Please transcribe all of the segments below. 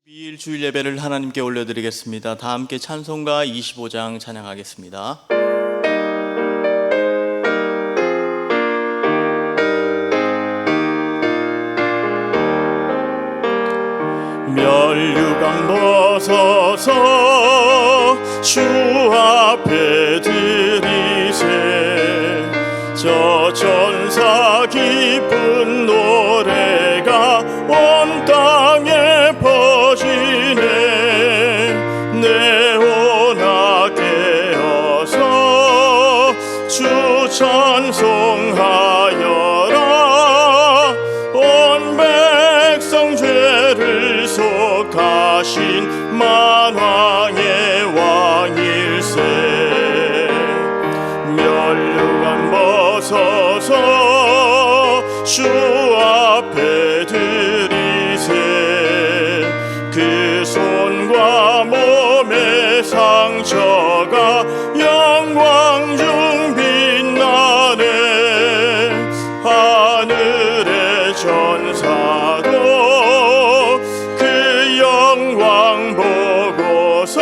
주일 주일 예배를 하나님께 올려드리겠습니다. 다 함께 찬송가 25장 찬양하겠습니다. 멸류관 벗어서 주 앞에 드리세. 저 천사 기쁜 노래가 온 땅에 퍼지네. 내오나 깨어서 주 찬송하여라. 온 백성 죄를 속하신 만왕의 왕일세. 멸류관 벗어서 주 앞에 드리세. 그 손과 몸의 상처가 영광 중 빛나네. 하늘의 전사도 그 영광 보고서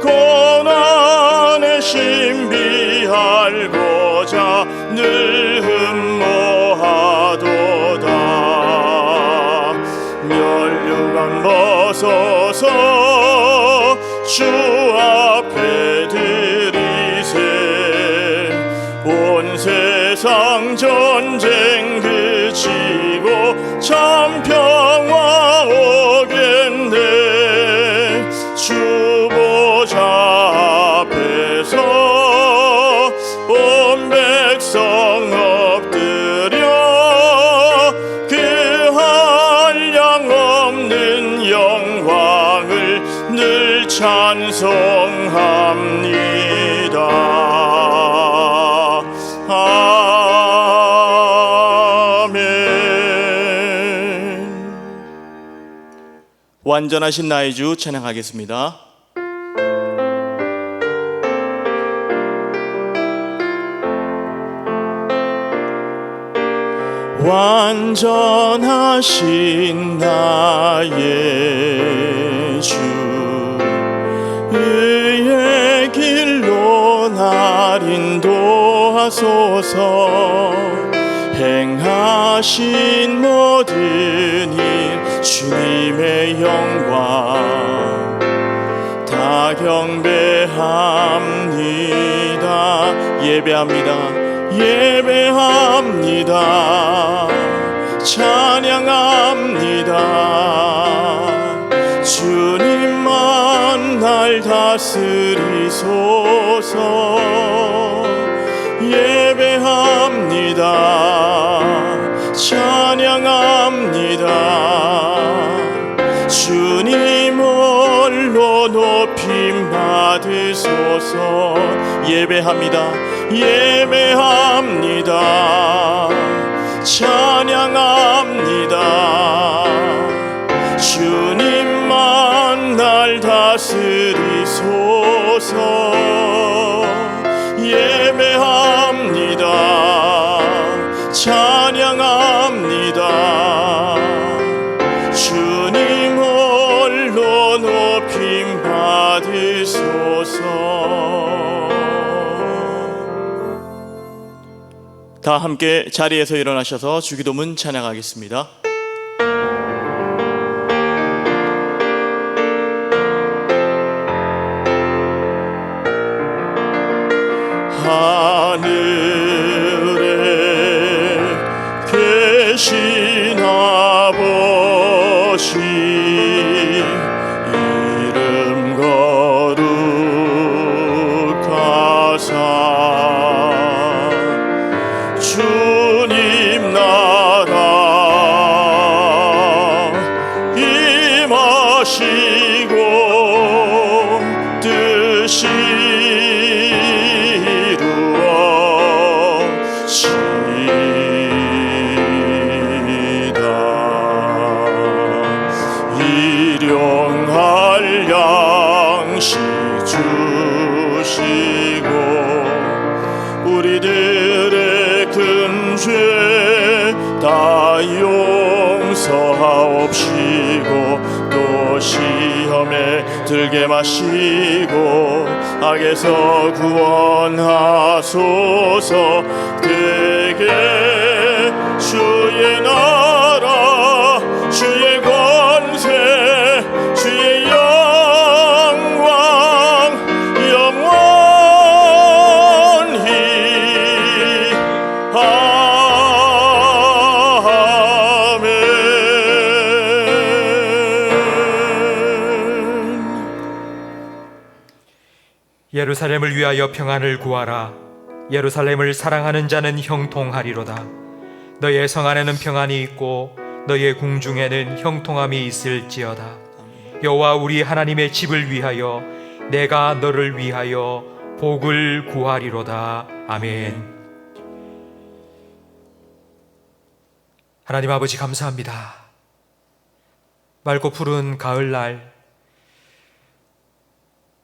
고난의 신비 알고자 늘 흠모하도다. 멸류관 벗어서 주 앞에 드리세. 온 세상 전쟁 그치고 참 평화 오겠네. 주 보좌 앞에서 온 백성 엎드려 그 한량 없는 영광을 늘 찬송합니다. 아멘. 완전하신 나의 주 찬양하겠습니다. 완전하신 나의 주, 의의 길로 날 인도하소서. 행하신 모든 일 주님의 영광 다 경배합니다. 예배합니다. 찬양합니다. 주님만 날 다스리소서. 예배합니다. 찬양합니다. 주님 홀로 높임 받으소서. 예배합니다. 찬양합니다. 주님만 날 다스리소서. 예배합니다. 찬양합니다. 주님 홀로 높임 받으소서. 다 함께 자리에서 일어나셔서 주기도문 찬양하겠습니다. 하늘에 계신 아버지, 이름 거룩하사 주님 나라 임하시고 뜻이 이루어지다. 일용할 양식 주시고 우리들의 큰 죄 다 용서하시고 용서하옵시고 또 시험에 들게 마시고 악에서 구원하소서. 그게 주의 나라 주의 권세 주의 영광 영원히 아멘. 예루살렘을 위하여 평안을 구하라. 예루살렘을 사랑하는 자는 형통하리로다. 너의 성 안에는 평안이 있고 너의 궁중에는 형통함이 있을지어다. 여호와 우리 하나님의 집을 위하여 내가 너를 위하여 복을 구하리로다. 아멘. 하나님 아버지 감사합니다. 맑고 푸른 가을날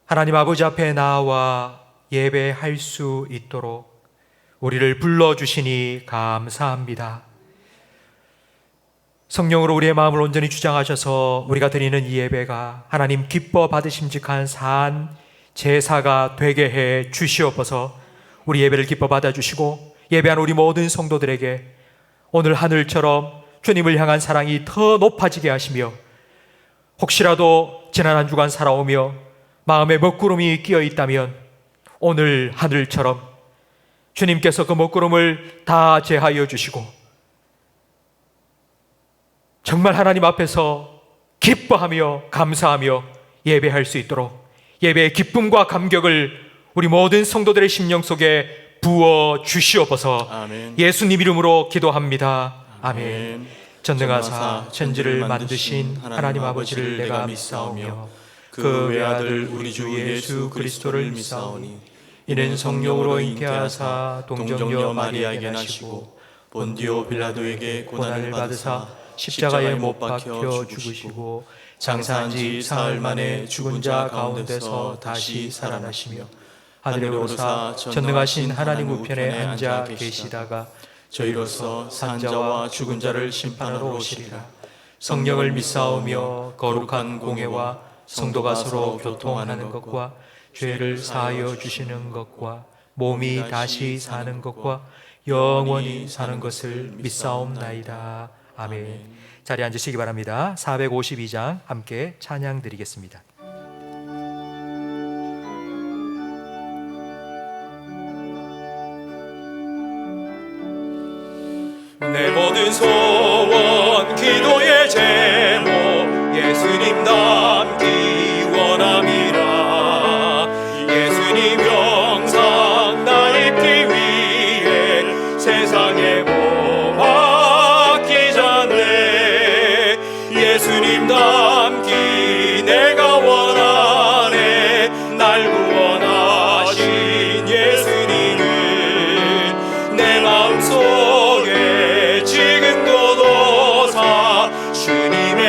하나님 아버지 앞에 나와 예배할 수 있도록 우리를 불러주시니 감사합니다. 성령으로 우리의 마음을 온전히 주장하셔서 우리가 드리는 이 예배가 하나님 기뻐 받으심직한 산 제사가 되게 해 주시옵소서. 우리 예배를 기뻐 받아주시고 예배한 우리 모든 성도들에게 오늘 하늘처럼 주님을 향한 사랑이 더 높아지게 하시며, 혹시라도 지난 한 주간 살아오며 마음에 먹구름이 끼어 있다면 오늘 하늘처럼 주님께서 그 먹구름을 다 제하여 주시고 정말 하나님 앞에서 기뻐하며 감사하며 예배할 수 있도록 예배의 기쁨과 감격을 우리 모든 성도들의 심령 속에 부어 주시옵소서. 아멘. 예수님 이름으로 기도합니다. 아멘. 아멘. 전능하사 천지를 만드신 하나님 아버지를 내가 믿사오며 그 외아들 우리 주 예수 그리스도를 믿사오니 이는 성령으로 잉태하사 동정녀 마리아에게 나시고 본디오 빌라도에게 고난을 받으사 십자가에 못 박혀 죽으시고 장사한 지 사흘 만에 죽은 자 가운데서 다시 살아나시며 하늘에 오르사 전능하신 하나님 우편에 앉아 계시다가 저희로서 산자와 죽은 자를 심판하러 오시리라. 성령을 믿사오며 거룩한 공회와 성도가 서로 교통하는 것과 죄를 사하여 주시는 것과 몸이 다시 사는 것과 영원히 사는 것을 믿사옵나이다. 아멘. 자리에 앉으시기 바랍니다. 452장 함께 찬양 드리겠습니다. 내 모든 소원 기도의 제목 예수님 닮기 원함이라. 예수님 영상 나 입기 위해 세상에 몸 맡기 전에 예수님 닮기 내가 원하네. 날 구원하신 예수님은 내 마음속에 주님의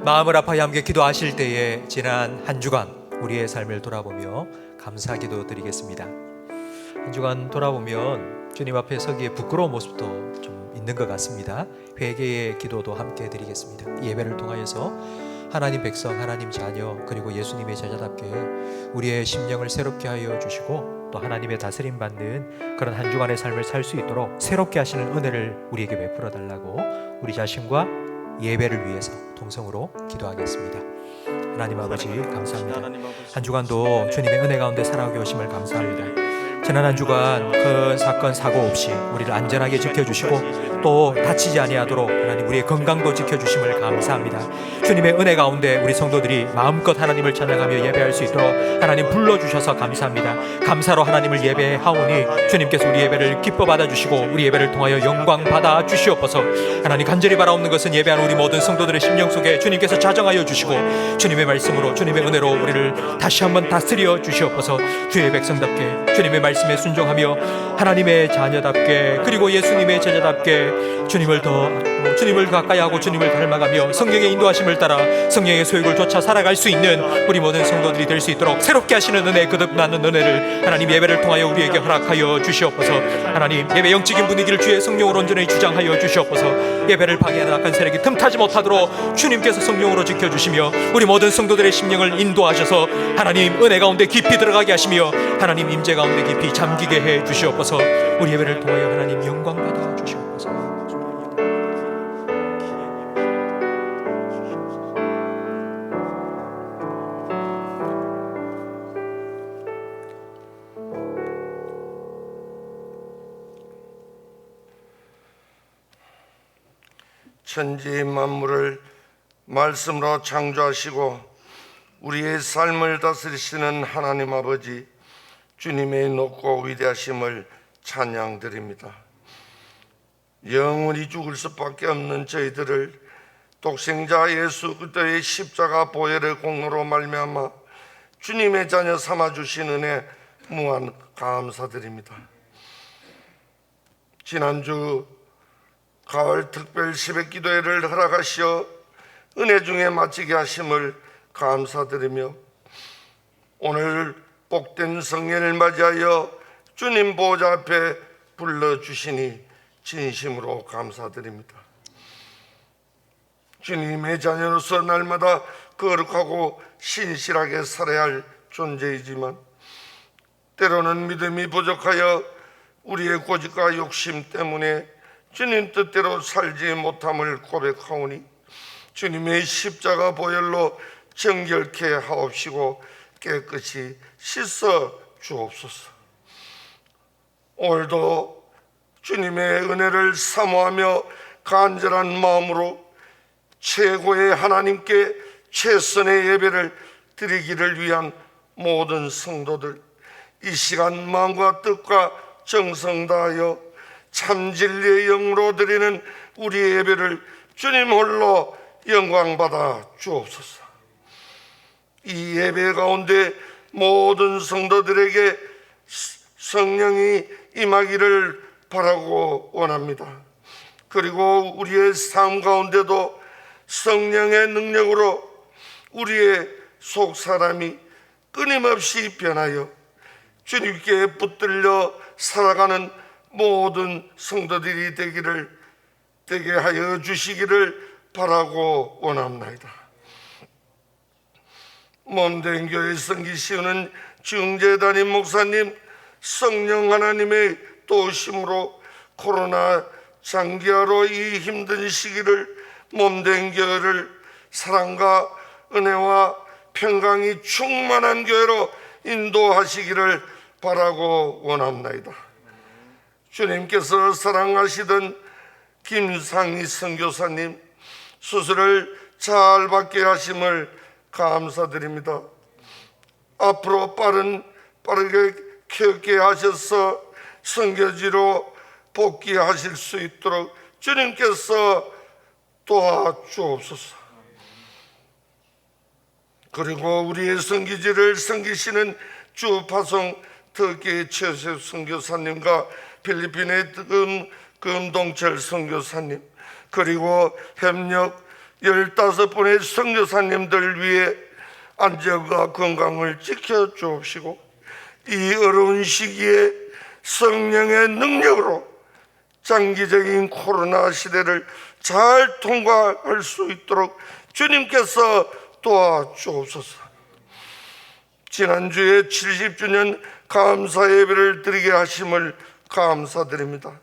마음을 아파야 함께 기도하실 때에 지난 한 주간 우리의 삶을 돌아보며 감사기도 드리겠습니다. 한 주간 돌아보면 주님 앞에 서기에 부끄러운 모습도 좀 있는 것 같습니다. 회개의 기도도 함께 드리겠습니다. 예배를 통하여서 하나님 백성, 하나님 자녀, 그리고 예수님의 제자답게 우리의 심령을 새롭게 하여 주시고 또 하나님의 다스림 받는 그런 한 주간의 삶을 살 수 있도록 새롭게 하시는 은혜를 우리에게 베풀어 달라고 우리 자신과 예배를 위해서 동성으로 기도하겠습니다. 하나님 아버지 감사합니다. 한 주간도 주님의 은혜 가운데 살아오게 오심을 감사합니다. 지난 한 주간 큰 사건 사고 없이 우리를 안전하게 지켜주시고 또 다치지 아니하도록 하나님 우리의 건강도 지켜주심을 감사합니다. 주님의 은혜 가운데 우리 성도들이 마음껏 하나님을 찬양하며 예배할 수 있도록 하나님 불러주셔서 감사합니다. 감사로 하나님을 예배하오니 주님께서 우리 예배를 기뻐 받아주시고 우리 예배를 통하여 영광 받아 주시옵소서. 하나님 간절히 바라옵는 것은 예배하는 우리 모든 성도들의 심령 속에 주님께서 자정하여 주시고 주님의 말씀으로 주님의 은혜로 우리를 다시 한번 다스려 주시옵소서. 주의 백성답게 주님의 말씀에 순종하며 하나님의 자녀답게 그리고 예수님의 제자답게 주님을 가까이 하고 주님을 닮아가며 성령의 인도하심을 따라 성령의 소욕을 쫓아 살아갈 수 있는 우리 모든 성도들이 될 수 있도록 새롭게 하시는 은혜, 거듭나는 은혜를 하나님 예배를 통하여 우리에게 허락하여 주시옵소서. 하나님 예배 영적인 분위기를 주의 성령으로 온전히 주장하여 주시옵소서. 예배를 방해하는 악한 세력이 틈타지 못하도록 주님께서 성령으로 지켜주시며 우리 모든 성도들의 심령을 인도하셔서 하나님 은혜 가운데 깊이 들어가게 하시며 하나님 임재 가운데 깊이 잠기게 해 주시옵소서. 우리 예배를 통하여 하나님 영광 받아 주시옵소서. 천지 만물을 말씀으로 창조하시고 우리의 삶을 다스리시는 하나님 아버지, 주님의 높고 위대하심을 찬양드립니다. 영원히 죽을 수밖에 없는 저희들을 독생자 예수 그리스도의 십자가 보혈의 공로로 말미암아 주님의 자녀 삼아주신 은혜 무한 감사드립니다. 지난주 가을 특별 새벽 기도회를 허락하시어 은혜 중에 마치게 하심을 감사드리며 오늘 복된 성년을 맞이하여 주님 보좌 앞에 불러주시니 진심으로 감사드립니다. 주님의 자녀로서 날마다 거룩하고 신실하게 살아야 할 존재이지만 때로는 믿음이 부족하여 우리의 고집과 욕심 때문에 주님 뜻대로 살지 못함을 고백하오니 주님의 십자가 보혈로 정결케 하옵시고 깨끗이 씻어 주옵소서. 오늘도 주님의 은혜를 사모하며 간절한 마음으로 최고의 하나님께 최선의 예배를 드리기를 위한 모든 성도들, 이 시간 마음과 뜻과 정성 다하여 참 진리의 영으로 드리는 우리의 예배를 주님 홀로 영광받아 주옵소서. 이 예배 가운데 모든 성도들에게 성령이 임하기를 바라고 원합니다. 그리고 우리의 삶 가운데도 성령의 능력으로 우리의 속 사람이 끊임없이 변하여 주님께 붙들려 살아가는 모든 성도들이 되게 하여 주시기를 바라고 원합니다. 몸된 교회 섬기시는 중재단임 목사님, 성령 하나님의 도우심으로 코로나 장기화로 이 힘든 시기를 몸된 교회를 사랑과 은혜와 평강이 충만한 교회로 인도하시기를 바라고 원합니다. 주님께서 사랑하시던 김상희 선교사님 수술을 잘 받게 하심을 감사드립니다. 앞으로 빠르게 쾌게 하셔서 선교지로 복귀하실 수 있도록 주님께서 도와주옵소서. 그리고 우리의 선교지를 섬기시는 주파송 특히 최세 선교사님과 필리핀의 금동철 선교사님, 그리고 협력 15분의 선교사님들 위해 안전과 건강을 지켜 주옵시고, 이 어려운 시기에 성령의 능력으로 장기적인 코로나 시대를 잘 통과할 수 있도록 주님께서 도와주옵소서. 지난주에 70주년 감사 예배를 드리게 하심을 감사드립니다.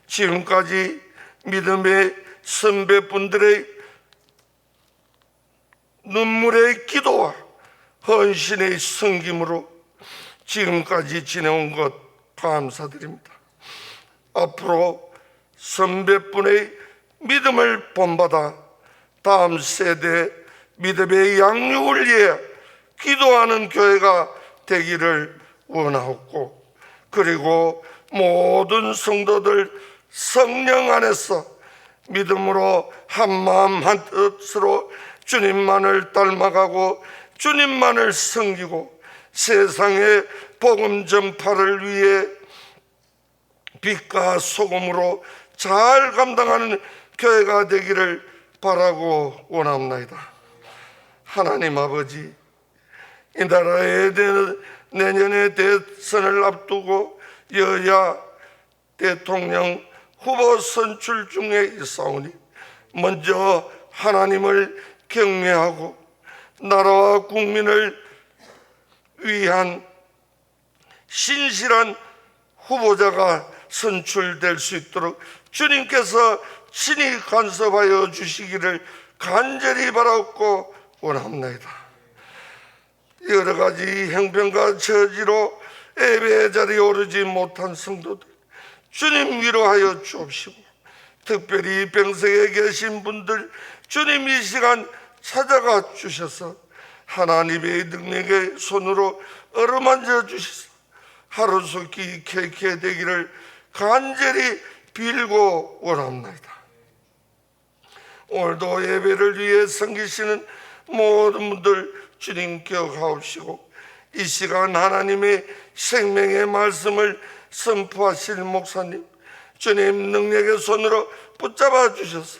지금까지 믿음의 선배분들의 눈물의 기도와 헌신의 섬김으로 지금까지 지내온 것 감사드립니다. 앞으로 선배분의 믿음을 본받아 다음 세대 믿음의 양육을 위해 기도하는 교회가 되기를 원하옵고, 그리고 모든 성도들 성령 안에서 믿음으로 한마음 한뜻으로 주님만을 닮아가고 주님만을 섬기고 세상의 복음 전파를 위해 빛과 소금으로 잘 감당하는 교회가 되기를 바라고 원합니다. 하나님 아버지, 이 나라의 내년의 대선을 앞두고 여야 대통령 후보 선출 중에 있사오니 먼저 하나님을 경외하고 나라와 국민을 위한 신실한 후보자가 선출될 수 있도록 주님께서 친히 간섭하여 주시기를 간절히 바라고 원합니다. 여러 가지 형편과 처지로 예배 자리에 오르지 못한 성도들 주님 위로하여 주옵시고, 특별히 병석에 계신 분들 주님 이 시간 찾아가 주셔서 하나님의 능력의 손으로 어루만져 주셔서 하루속히 쾌쾌 되기를 간절히 빌고 원합니다. 오늘도 예배를 위해 섬기시는 모든 분들 주님 기억하옵시고, 이 시간 하나님의 생명의 말씀을 선포하실 목사님 주님 능력의 손으로 붙잡아 주셔서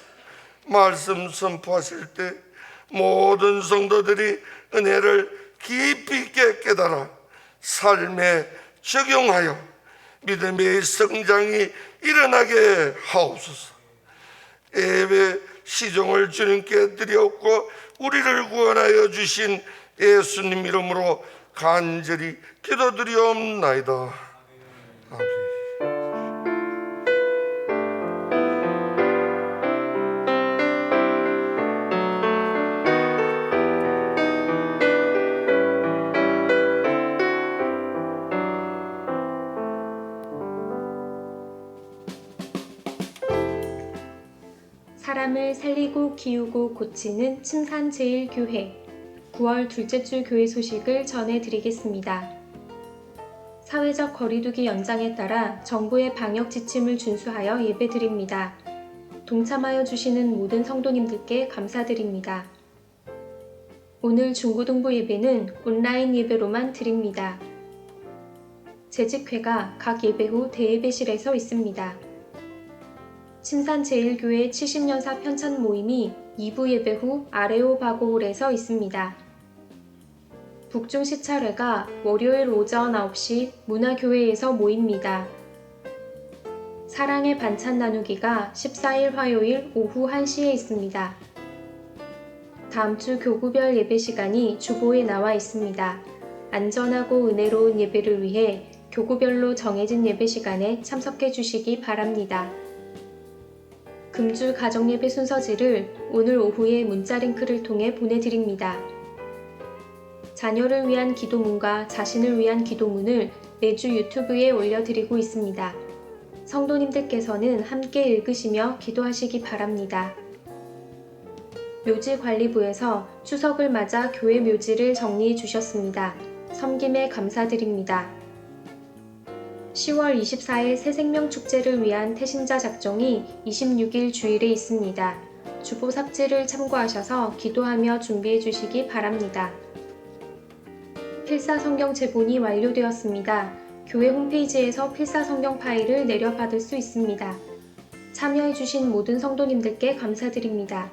말씀 선포하실 때 모든 성도들이 은혜를 깊이 있게 깨달아 삶에 적용하여 믿음의 성장이 일어나게 하옵소서. 예배 시종을 주님께 드렸고 우리를 구원하여 주신 예수님 이름으로 간절히 기도드리옵나이다. 아멘. 사람을 살리고 기우고 고치는 칭산제일교회 9월 둘째 주 교회 소식을 전해드리겠습니다. 사회적 거리두기 연장에 따라 정부의 방역 지침을 준수하여 예배드립니다. 동참하여 주시는 모든 성도님들께 감사드립니다. 오늘 중고등부 예배는 온라인 예배로만 드립니다. 재직회가 각 예배 후 대예배실에서 있습니다. 칭산제일교회 70년사 편찬 모임이 2부 예배 후 아레오바고홀에서 있습니다. 북중 시찰회가 월요일 오전 9시 문화교회에서 모입니다. 사랑의 반찬 나누기가 14일 화요일 오후 1시에 있습니다. 다음 주 교구별 예배 시간이 주보에 나와 있습니다. 안전하고 은혜로운 예배를 위해 교구별로 정해진 예배 시간에 참석해 주시기 바랍니다. 금주 가정예배 순서지를 오늘 오후에 문자 링크를 통해 보내드립니다. 자녀를 위한 기도문과 자신을 위한 기도문을 매주 유튜브에 올려드리고 있습니다. 성도님들께서는 함께 읽으시며 기도하시기 바랍니다. 묘지관리부에서 추석을 맞아 교회 묘지를 정리해 주셨습니다. 섬김에 감사드립니다. 10월 24일 새생명축제를 위한 태신자 작정이 26일 주일에 있습니다. 주보 삽지를 참고하셔서 기도하며 준비해 주시기 바랍니다. 필사성경 제본이 완료되었습니다. 교회 홈페이지에서 필사성경 파일을 내려받을 수 있습니다. 참여해 주신 모든 성도님들께 감사드립니다.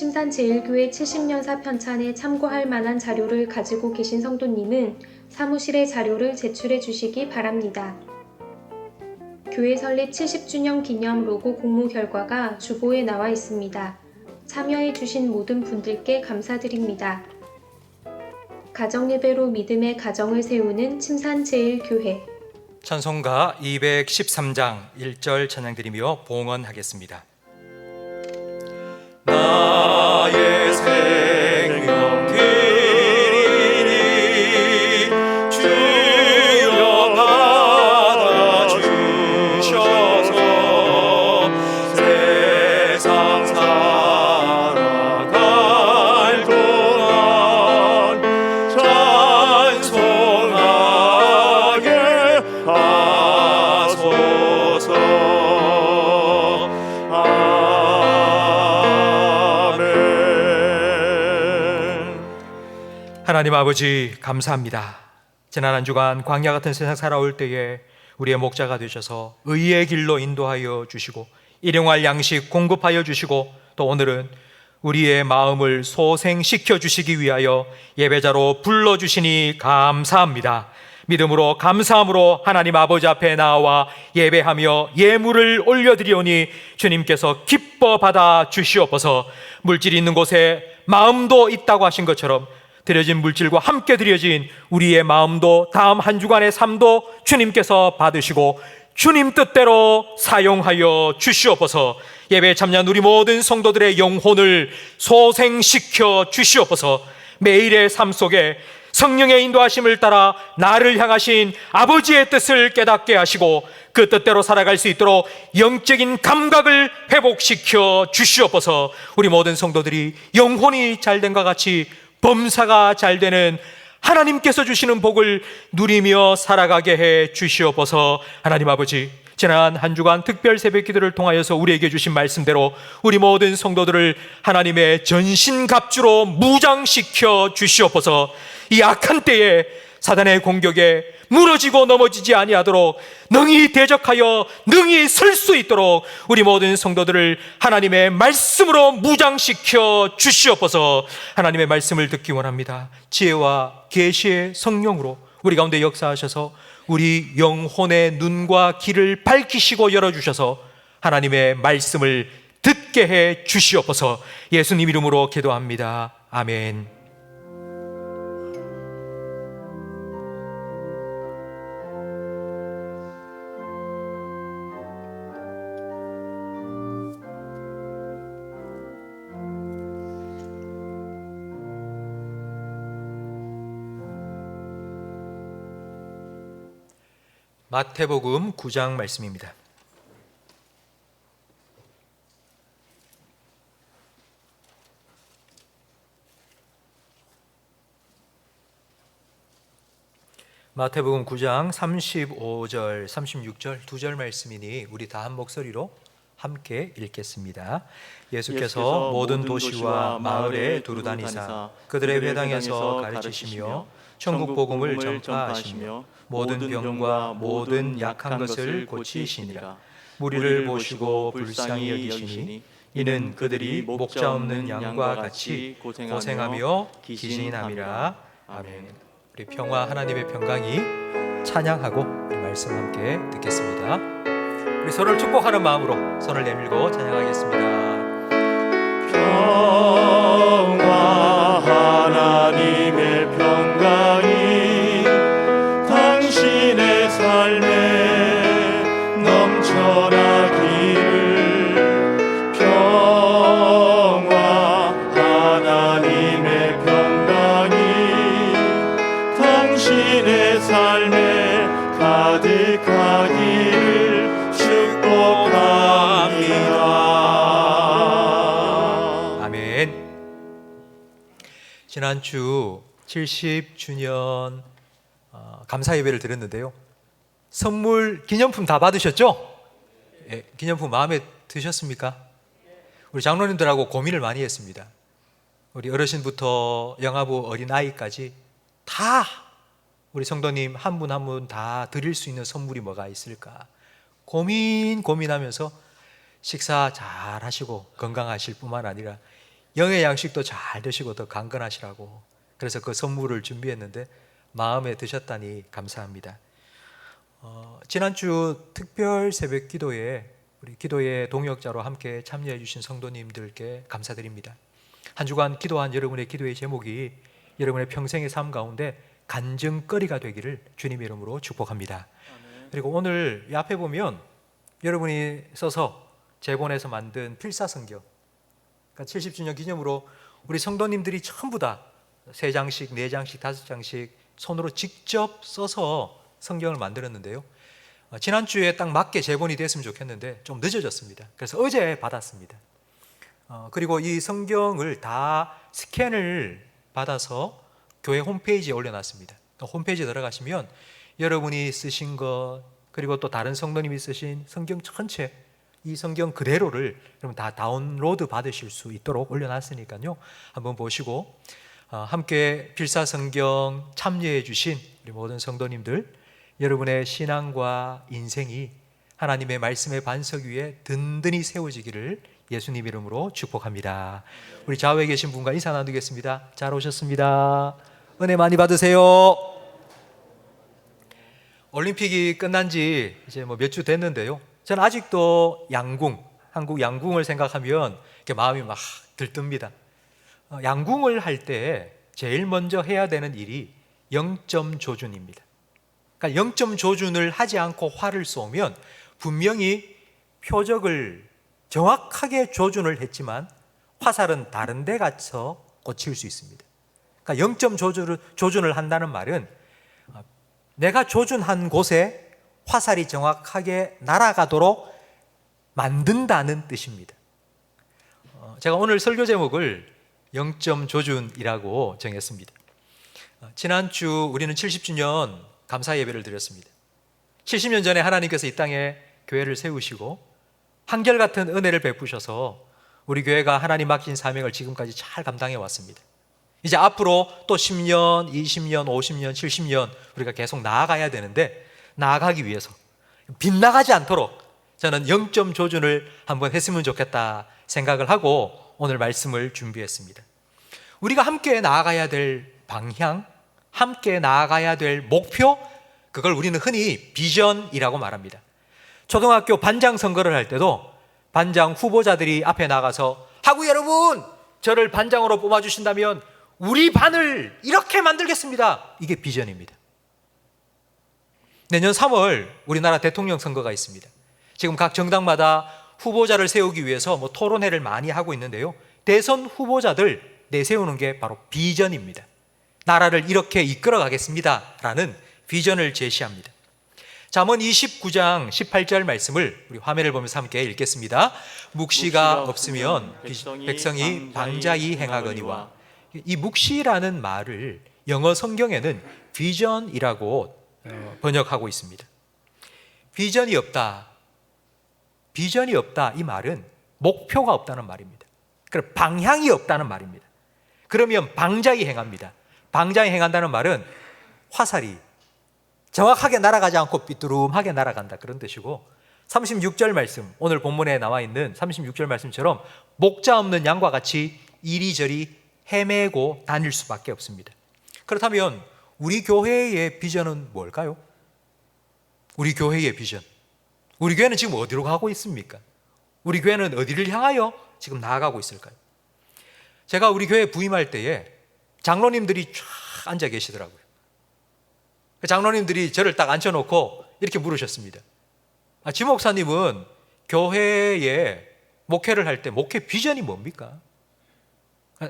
침산제일교회 70년사 편찬에 참고할 만한 자료를 가지고 계신 성도님은 사무실에 자료를 제출해 주시기 바랍니다. 교회 설립 70주년 기념 로고 공모 결과가 주보에 나와 있습니다. 참여해 주신 모든 분들께 감사드립니다. 가정예배로 믿음의 가정을 세우는 침산제일교회. 찬송가 213장 1절 찬양 드리며 봉헌하겠습니다. 나의 생명 드리니 주여 받아주셔서 세상 살아갈 동안 찬송하게 하소서. 하나님 아버지 감사합니다. 지난 한 주간 광야 같은 세상 살아올 때에 우리의 목자가 되셔서 의의 길로 인도하여 주시고 일용할 양식 공급하여 주시고 또 오늘은 우리의 마음을 소생시켜 주시기 위하여 예배자로 불러주시니 감사합니다. 믿음으로 감사함으로 하나님 아버지 앞에 나와 예배하며 예물을 올려드리오니 주님께서 기뻐 받아 주시옵소서. 물질이 있는 곳에 마음도 있다고 하신 것처럼 드려진 물질과 함께 드려진 우리의 마음도 다음 한 주간의 삶도 주님께서 받으시고 주님 뜻대로 사용하여 주시옵소서. 예배에 참여한 우리 모든 성도들의 영혼을 소생시켜 주시옵소서. 매일의 삶 속에 성령의 인도하심을 따라 나를 향하신 아버지의 뜻을 깨닫게 하시고 그 뜻대로 살아갈 수 있도록 영적인 감각을 회복시켜 주시옵소서. 우리 모든 성도들이 영혼이 잘된과 같이 범사가 잘되는 하나님께서 주시는 복을 누리며 살아가게 해 주시옵소서. 하나님 아버지, 지난 한 주간 특별 새벽 기도를 통하여서 우리에게 주신 말씀대로 우리 모든 성도들을 하나님의 전신갑주로 무장시켜 주시옵소서. 이 악한 때에 사단의 공격에 무너지고 넘어지지 아니하도록 능히 대적하여 능히 설 수 있도록 우리 모든 성도들을 하나님의 말씀으로 무장시켜 주시옵소서. 하나님의 말씀을 듣기 원합니다. 지혜와 계시의 성령으로 우리 가운데 역사하셔서 우리 영혼의 눈과 귀를 밝히시고 열어주셔서 하나님의 말씀을 듣게 해 주시옵소서. 예수님 이름으로 기도합니다. 아멘. 마태복음 9장 말씀입니다. 마태복음 9장 35절, 36절 두 절 말씀이니 우리 다 한 목소리로 함께 읽겠습니다. 예수께서 모든 도시와 마을에 두루 다니사 그들의 회당에서 가르치시며 천국 복음을 전파하시며 모든 병과 모든 약한 것을 고치시니라. 무리를 보시고 불쌍히 여기시니 이는 그들이 목자 없는 양과 같이 고생하며 기진함이라. 아멘. 우리 평화 하나님의 평강이 찬양하고 우리 말씀 함께 듣겠습니다. 우리 서로를 축복하는 마음으로 손을 내밀고 찬양하겠습니다. 평화 하나님의 평강이 당신의 삶에 넘쳐나기를. 평화 하나님의 평강이 당신의 삶에 가득하기를 축복합니다. 아멘. 지난주 70주년 감사 예배를 드렸는데요. 선물 기념품 다 받으셨죠? 예, 기념품 마음에 드셨습니까? 우리 장로님들하고 고민을 많이 했습니다. 우리 어르신부터 영아부 어린아이까지 다 우리 성도님 한 분 한 분 다 드릴 수 있는 선물이 뭐가 있을까 고민하면서 식사 잘 하시고 건강하실 뿐만 아니라 영의 양식도 잘 드시고 더 강건하시라고, 그래서 그 선물을 준비했는데 마음에 드셨다니 감사합니다. 지난주 특별 새벽 기도에 우리 기도의 동역자로 함께 참여해 주신 성도님들께 감사드립니다. 한 주간 기도한 여러분의 기도의 제목이 여러분의 평생의 삶 가운데 간증거리가 되기를 주님의 이름으로 축복합니다. 그리고 오늘 이 앞에 보면 여러분이 써서 제본해서 만든 필사성경, 그러니까 70주년 기념으로 우리 성도님들이 전부 다 3장씩, 4장씩, 5장씩 손으로 직접 써서 성경을 만들었는데요. 지난주에 딱 맞게 제본이 됐으면 좋겠는데 좀 늦어졌습니다. 그래서 어제 받았습니다. 그리고 이 성경을 다 스캔을 받아서 교회 홈페이지에 올려놨습니다. 홈페이지에 들어가시면 여러분이 쓰신 것, 그리고 또 다른 성도님이 쓰신 성경 전체, 이 성경 그대로를 여러분 다 다운로드 받으실 수 있도록 올려놨으니까요. 한번 보시고 함께 필사성경 참여해 주신 우리 모든 성도님들, 여러분의 신앙과 인생이 하나님의 말씀의 반석 위에 든든히 세워지기를 예수님 이름으로 축복합니다. 우리 좌우에 계신 분과 인사 나누겠습니다. 잘 오셨습니다. 은혜 많이 받으세요. 올림픽이 끝난 지 이제 몇 주 됐는데요. 저는 아직도 양궁, 한국 양궁을 생각하면 이렇게 마음이 막 들뜹니다. 양궁을 할 때 제일 먼저 해야 되는 일이 0점 조준입니다. 그러니까 0점 조준을 하지 않고 활을 쏘면 분명히 표적을 정확하게 조준을 했지만 화살은 다른 데 가서 꽂힐 수 있습니다. 그러니까 0점 조준을 한다는 말은 내가 조준한 곳에 화살이 정확하게 날아가도록 만든다는 뜻입니다. 제가 오늘 설교 제목을 0점 조준이라고 정했습니다. 지난주 우리는 70주년 감사 예배를 드렸습니다. 70년 전에 하나님께서 이 땅에 교회를 세우시고 한결같은 은혜를 베푸셔서 우리 교회가 하나님 맡긴 사명을 지금까지 잘 감당해 왔습니다. 이제 앞으로 또 10년, 20년, 50년, 70년 우리가 계속 나아가야 되는데, 나아가기 위해서 빗나가지 않도록 저는 0점 조준을 한번 했으면 좋겠다 생각을 하고 오늘 말씀을 준비했습니다. 우리가 함께 나아가야 될 방향, 함께 나아가야 될 목표, 그걸 우리는 흔히 비전이라고 말합니다. 초등학교 반장 선거를 할 때도 반장 후보자들이 앞에 나가서 하고, 여러분 저를 반장으로 뽑아주신다면 우리 반을 이렇게 만들겠습니다. 이게 비전입니다. 내년 3월 우리나라 대통령 선거가 있습니다. 지금 각 정당마다 후보자를 세우기 위해서 토론회를 많이 하고 있는데요. 대선 후보자들 내세우는 게 바로 비전입니다. 나라를 이렇게 이끌어 가겠습니다 라는 비전을 제시합니다. 잠언 29장 18절 말씀을 우리 화면을 보면서 함께 읽겠습니다. 묵시가 없으면 백성이 방자히 행하거니와. 이 묵시라는 말을 영어 성경에는 비전이라고 번역하고 있습니다. 비전이 없다 이 말은 목표가 없다는 말입니다. 그럼 방향이 없다는 말입니다. 그러면 방자히 행합니다. 방자히 행한다는 말은 화살이 정확하게 날아가지 않고 삐뚤음하게 날아간다, 그런 뜻이고, 36절 말씀, 오늘 본문에 나와 있는 36절 말씀처럼 목자 없는 양과 같이 이리저리 헤매고 다닐 수밖에 없습니다. 그렇다면 우리 교회의 비전은 뭘까요? 우리 교회의 비전, 우리 교회는 지금 어디로 가고 있습니까? 우리 교회는 어디를 향하여 지금 나아가고 있을까요? 제가 우리 교회 부임할 때에 장로님들이 쫙 앉아 계시더라고요. 장로님들이 저를 딱 앉혀놓고 이렇게 물으셨습니다. 지 목사님은 교회에 목회를 할 때 목회 비전이 뭡니까?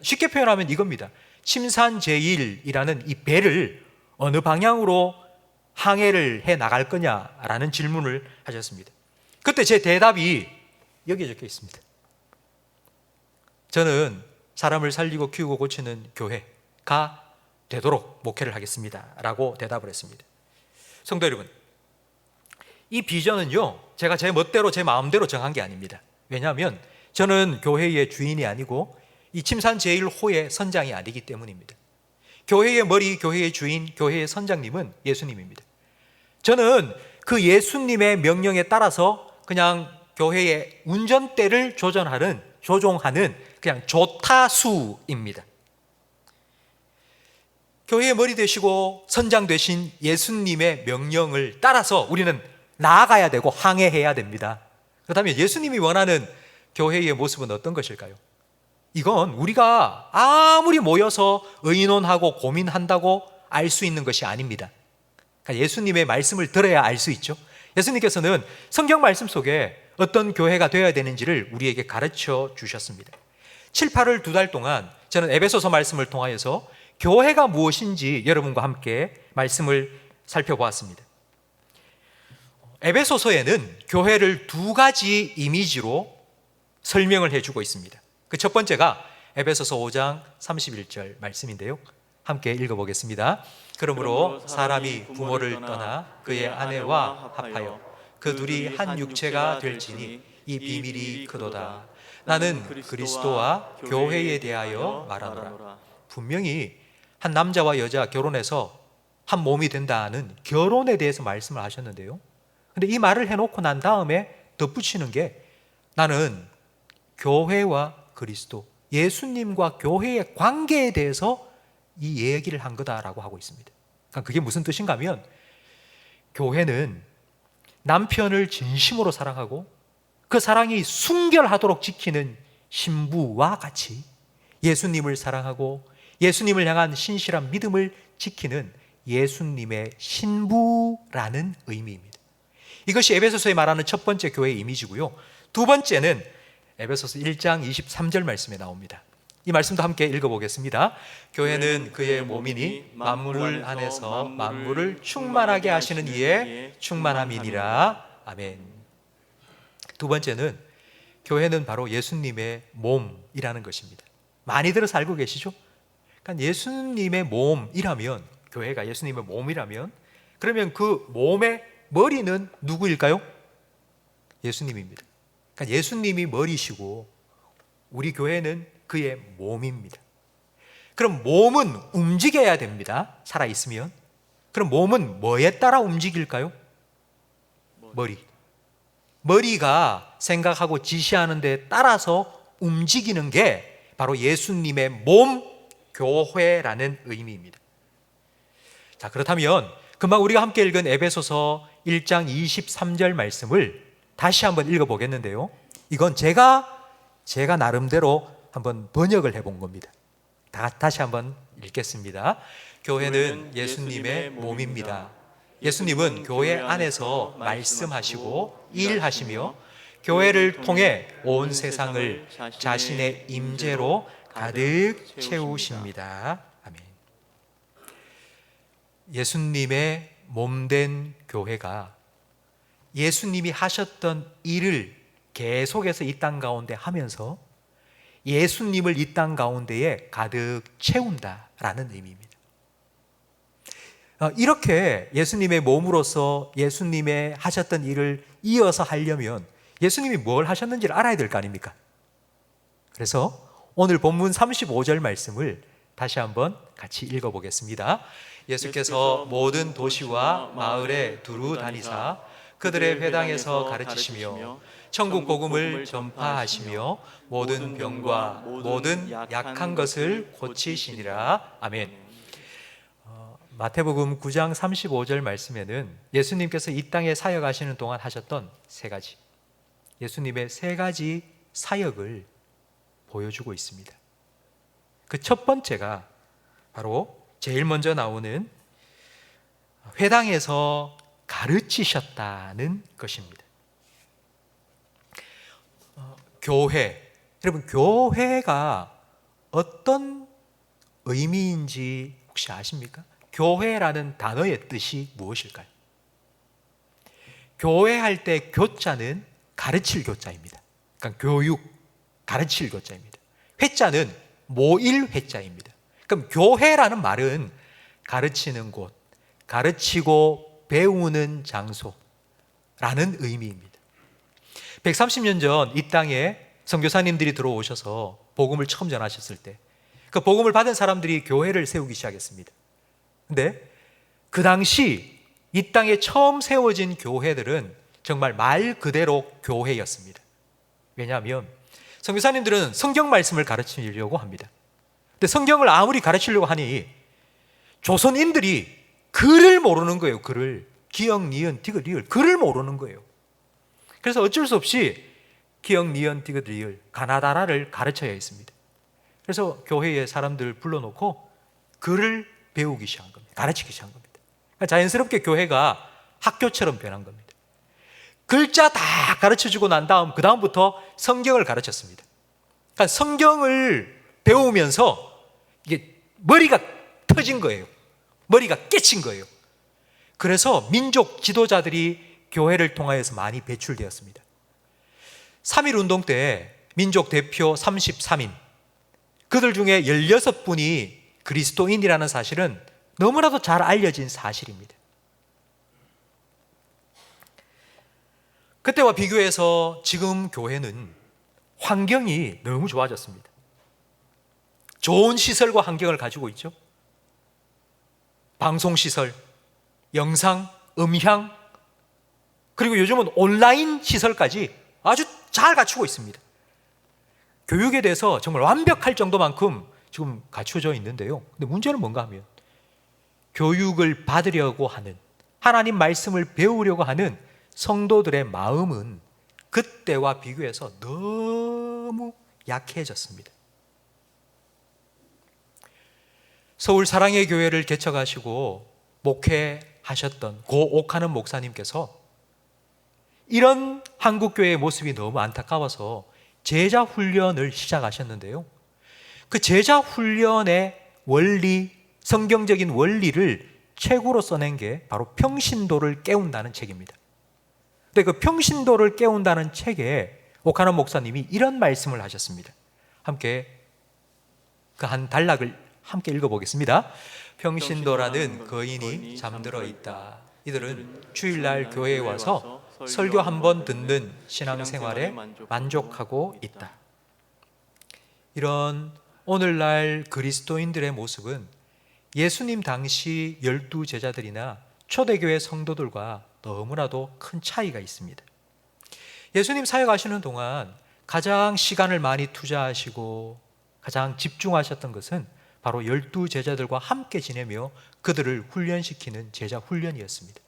쉽게 표현하면 이겁니다. 침산제일이라는 이 배를 어느 방향으로 항해를 해 나갈 거냐라는 질문을 하셨습니다. 그때 제 대답이 여기에 적혀 있습니다. 저는 사람을 살리고 키우고 고치는 교회가 되도록 목회를 하겠습니다 라고 대답을 했습니다. 성도 여러분, 이 비전은요, 제가 제 멋대로 제 마음대로 정한 게 아닙니다. 왜냐하면 저는 교회의 주인이 아니고 이 침산제일호의 선장이 아니기 때문입니다. 교회의 머리, 교회의 주인, 교회의 선장님은 예수님입니다. 저는 그 예수님의 명령에 따라서 그냥 교회의 운전대를 조전하는 조종하는 그냥 조타수입니다. 교회의 머리 되시고 선장 되신 예수님의 명령을 따라서 우리는 나아가야 되고 항해해야 됩니다. 그렇다면 예수님이 원하는 교회의 모습은 어떤 것일까요? 이건 우리가 아무리 모여서 의논하고 고민한다고 알 수 있는 것이 아닙니다. 그러니까 예수님의 말씀을 들어야 알 수 있죠. 예수님께서는 성경 말씀 속에 어떤 교회가 되어야 되는지를 우리에게 가르쳐 주셨습니다. 7, 8월 2달 동안 저는 에베소서 말씀을 통하여서 교회가 무엇인지 여러분과 함께 말씀을 살펴보았습니다. 에베소서에는 교회를 두 가지 이미지로 설명을 해주고 있습니다. 그 첫 번째가 에베소서 5장 31절 말씀인데요. 함께 읽어보겠습니다. 그러므로 사람이 부모를 떠나 그의 아내와 합하여 그 둘이 한 육체가 될지니 이 비밀이 크도다. 나는 그리스도와 교회에 대하여 말하노라. 분명히 한 남자와 여자 결혼해서 한 몸이 된다는 결혼에 대해서 말씀을 하셨는데요. 근데 이 말을 해놓고 난 다음에 덧붙이는 게 나는 교회와 그리스도, 예수님과 교회의 관계에 대해서 이 얘기를 한 거다라고 하고 있습니다. 그러니까 그게 무슨 뜻인가 하면 교회는 남편을 진심으로 사랑하고 그 사랑이 순결하도록 지키는 신부와 같이 예수님을 사랑하고 예수님을 향한 신실한 믿음을 지키는 예수님의 신부라는 의미입니다. 이것이 에베소서에 말하는 첫 번째 교회의 이미지고요. 두 번째는 에베소서 1장 23절 말씀에 나옵니다. 이 말씀도 함께 읽어보겠습니다. 교회는 그의 몸이니 만물 안에서 만물을 충만하게 하시는 이의 충만함이니라. 아멘. 두 번째는 교회는 바로 예수님의 몸이라는 것입니다. 많이들 알고 계시죠? 그러니까 예수님의 몸이라면, 교회가 예수님의 몸이라면, 그러면 그 몸의 머리는 누구일까요? 예수님입니다. 그러니까 예수님이 머리시고 우리 교회는 그의 몸입니다. 그럼 몸은 움직여야 됩니다. 살아있으면. 그럼 몸은 뭐에 따라 움직일까요? 머리. 머리가 생각하고 지시하는 데 따라서 움직이는 게 바로 예수님의 몸, 교회라는 의미입니다. 자, 그렇다면 금방 우리가 함께 읽은 에베소서 1장 23절 말씀을 다시 한번 읽어보겠는데요. 이건 제가 나름대로 한번 번역을 해본 겁니다. 다시 한번 읽겠습니다. 교회는 예수님의 몸입니다. 예수님은 교회 안에서 말씀하시고 일하시며 교회를 통해 온 세상을 자신의 임재로 가득 채우십니다. 아멘. 예수님의 몸된 교회가 예수님이 하셨던 일을 계속해서 이 땅 가운데 하면서 예수님을 이 땅 가운데에 가득 채운다라는 의미입니다. 이렇게 예수님의 몸으로서 예수님의 하셨던 일을 이어서 하려면 예수님이 뭘 하셨는지를 알아야 될 거 아닙니까? 그래서 오늘 본문 35절 말씀을 다시 한번 같이 읽어보겠습니다. 예수께서 모든 도시와 마을에 두루 다니사 그들의 회당에서 가르치시며 천국 복음을 전파하시며 모든 병과 모든 약한 것을 고치시니라. 아멘. 마태복음 9장 35절 말씀에는 예수님께서 이 땅에 사역하시는 동안 하셨던 세 가지, 예수님의 세 가지 사역을 보여주고 있습니다. 그 첫 번째가 바로 제일 먼저 나오는 회당에서 가르치셨다는 것입니다. 교회, 여러분 교회가 어떤 의미인지 혹시 아십니까? 교회라는 단어의 뜻이 무엇일까요? 교회할 때 교자는 가르칠 교자입니다. 그러니까 교육, 가르칠 교자입니다. 회자는 모일 회자입니다. 그럼 교회라는 말은 가르치는 곳, 가르치고 배우는 장소라는 의미입니다. 130년 전 이 땅에 선교사님들이 들어오셔서 복음을 처음 전하셨을 때 그 복음을 받은 사람들이 교회를 세우기 시작했습니다. 근데 그 당시 이 땅에 처음 세워진 교회들은 정말 말 그대로 교회였습니다. 왜냐하면 선교사님들은 성경 말씀을 가르치려고 합니다. 근데 성경을 아무리 가르치려고 하니 조선인들이 글을 모르는 거예요. 글을. 기역, 니은, 디귿, 리을. 글을 모르는 거예요. 그래서 어쩔 수 없이 기역, 니은, 디귿, 리을, 가나다라를 가르쳐야 했습니다. 그래서 교회에 사람들 불러놓고 글을 배우기 시작한 겁니다. 가르치기 시작한 겁니다. 그러니까 자연스럽게 교회가 학교처럼 변한 겁니다. 글자 다 가르쳐주고 난 다음 그 다음부터 성경을 가르쳤습니다. 그러니까 성경을 배우면서 이게 머리가 터진 거예요. 머리가 깨친 거예요. 그래서 민족 지도자들이 교회를 통하여서 많이 배출되었습니다. 3.1운동 때 민족 대표 33인, 그들 중에 16분이 그리스도인이라는 사실은 너무나도 잘 알려진 사실입니다. 그때와 비교해서 지금 교회는 환경이 너무 좋아졌습니다. 좋은 시설과 환경을 가지고 있죠. 방송시설, 영상, 음향, 그리고 요즘은 온라인 시설까지 아주 잘 갖추고 있습니다. 교육에 대해서 정말 완벽할 정도만큼 지금 갖춰져 있는데요. 근데 문제는 뭔가 하면 교육을 받으려고 하는, 하나님 말씀을 배우려고 하는 성도들의 마음은 그때와 비교해서 너무 약해졌습니다. 서울 사랑의 교회를 개척하시고 목회하셨던 고 옥하는 목사님께서 이런 한국교회의 모습이 너무 안타까워서 제자 훈련을 시작하셨는데요. 그 제자 훈련의 원리, 성경적인 원리를 책으로 써낸 게 바로 평신도를 깨운다는 책입니다. 근데 그 평신도를 깨운다는 책에 옥하는 목사님이 이런 말씀을 하셨습니다. 함께 그 한 단락을 함께 읽어보겠습니다. 평신도라는 거인이 잠들어 있다. 이들은 주일날 교회에 와서 설교 한 번 듣는 신앙생활에 만족하고 있다. 이런 오늘날 그리스도인들의 모습은 예수님 당시 12제자들이나 초대교회 성도들과 너무나도 큰 차이가 있습니다. 예수님 사역하시는 동안 가장 시간을 많이 투자하시고 가장 집중하셨던 것은 바로 12제자들과 함께 지내며 그들을 훈련시키는 제자 훈련이었습니다.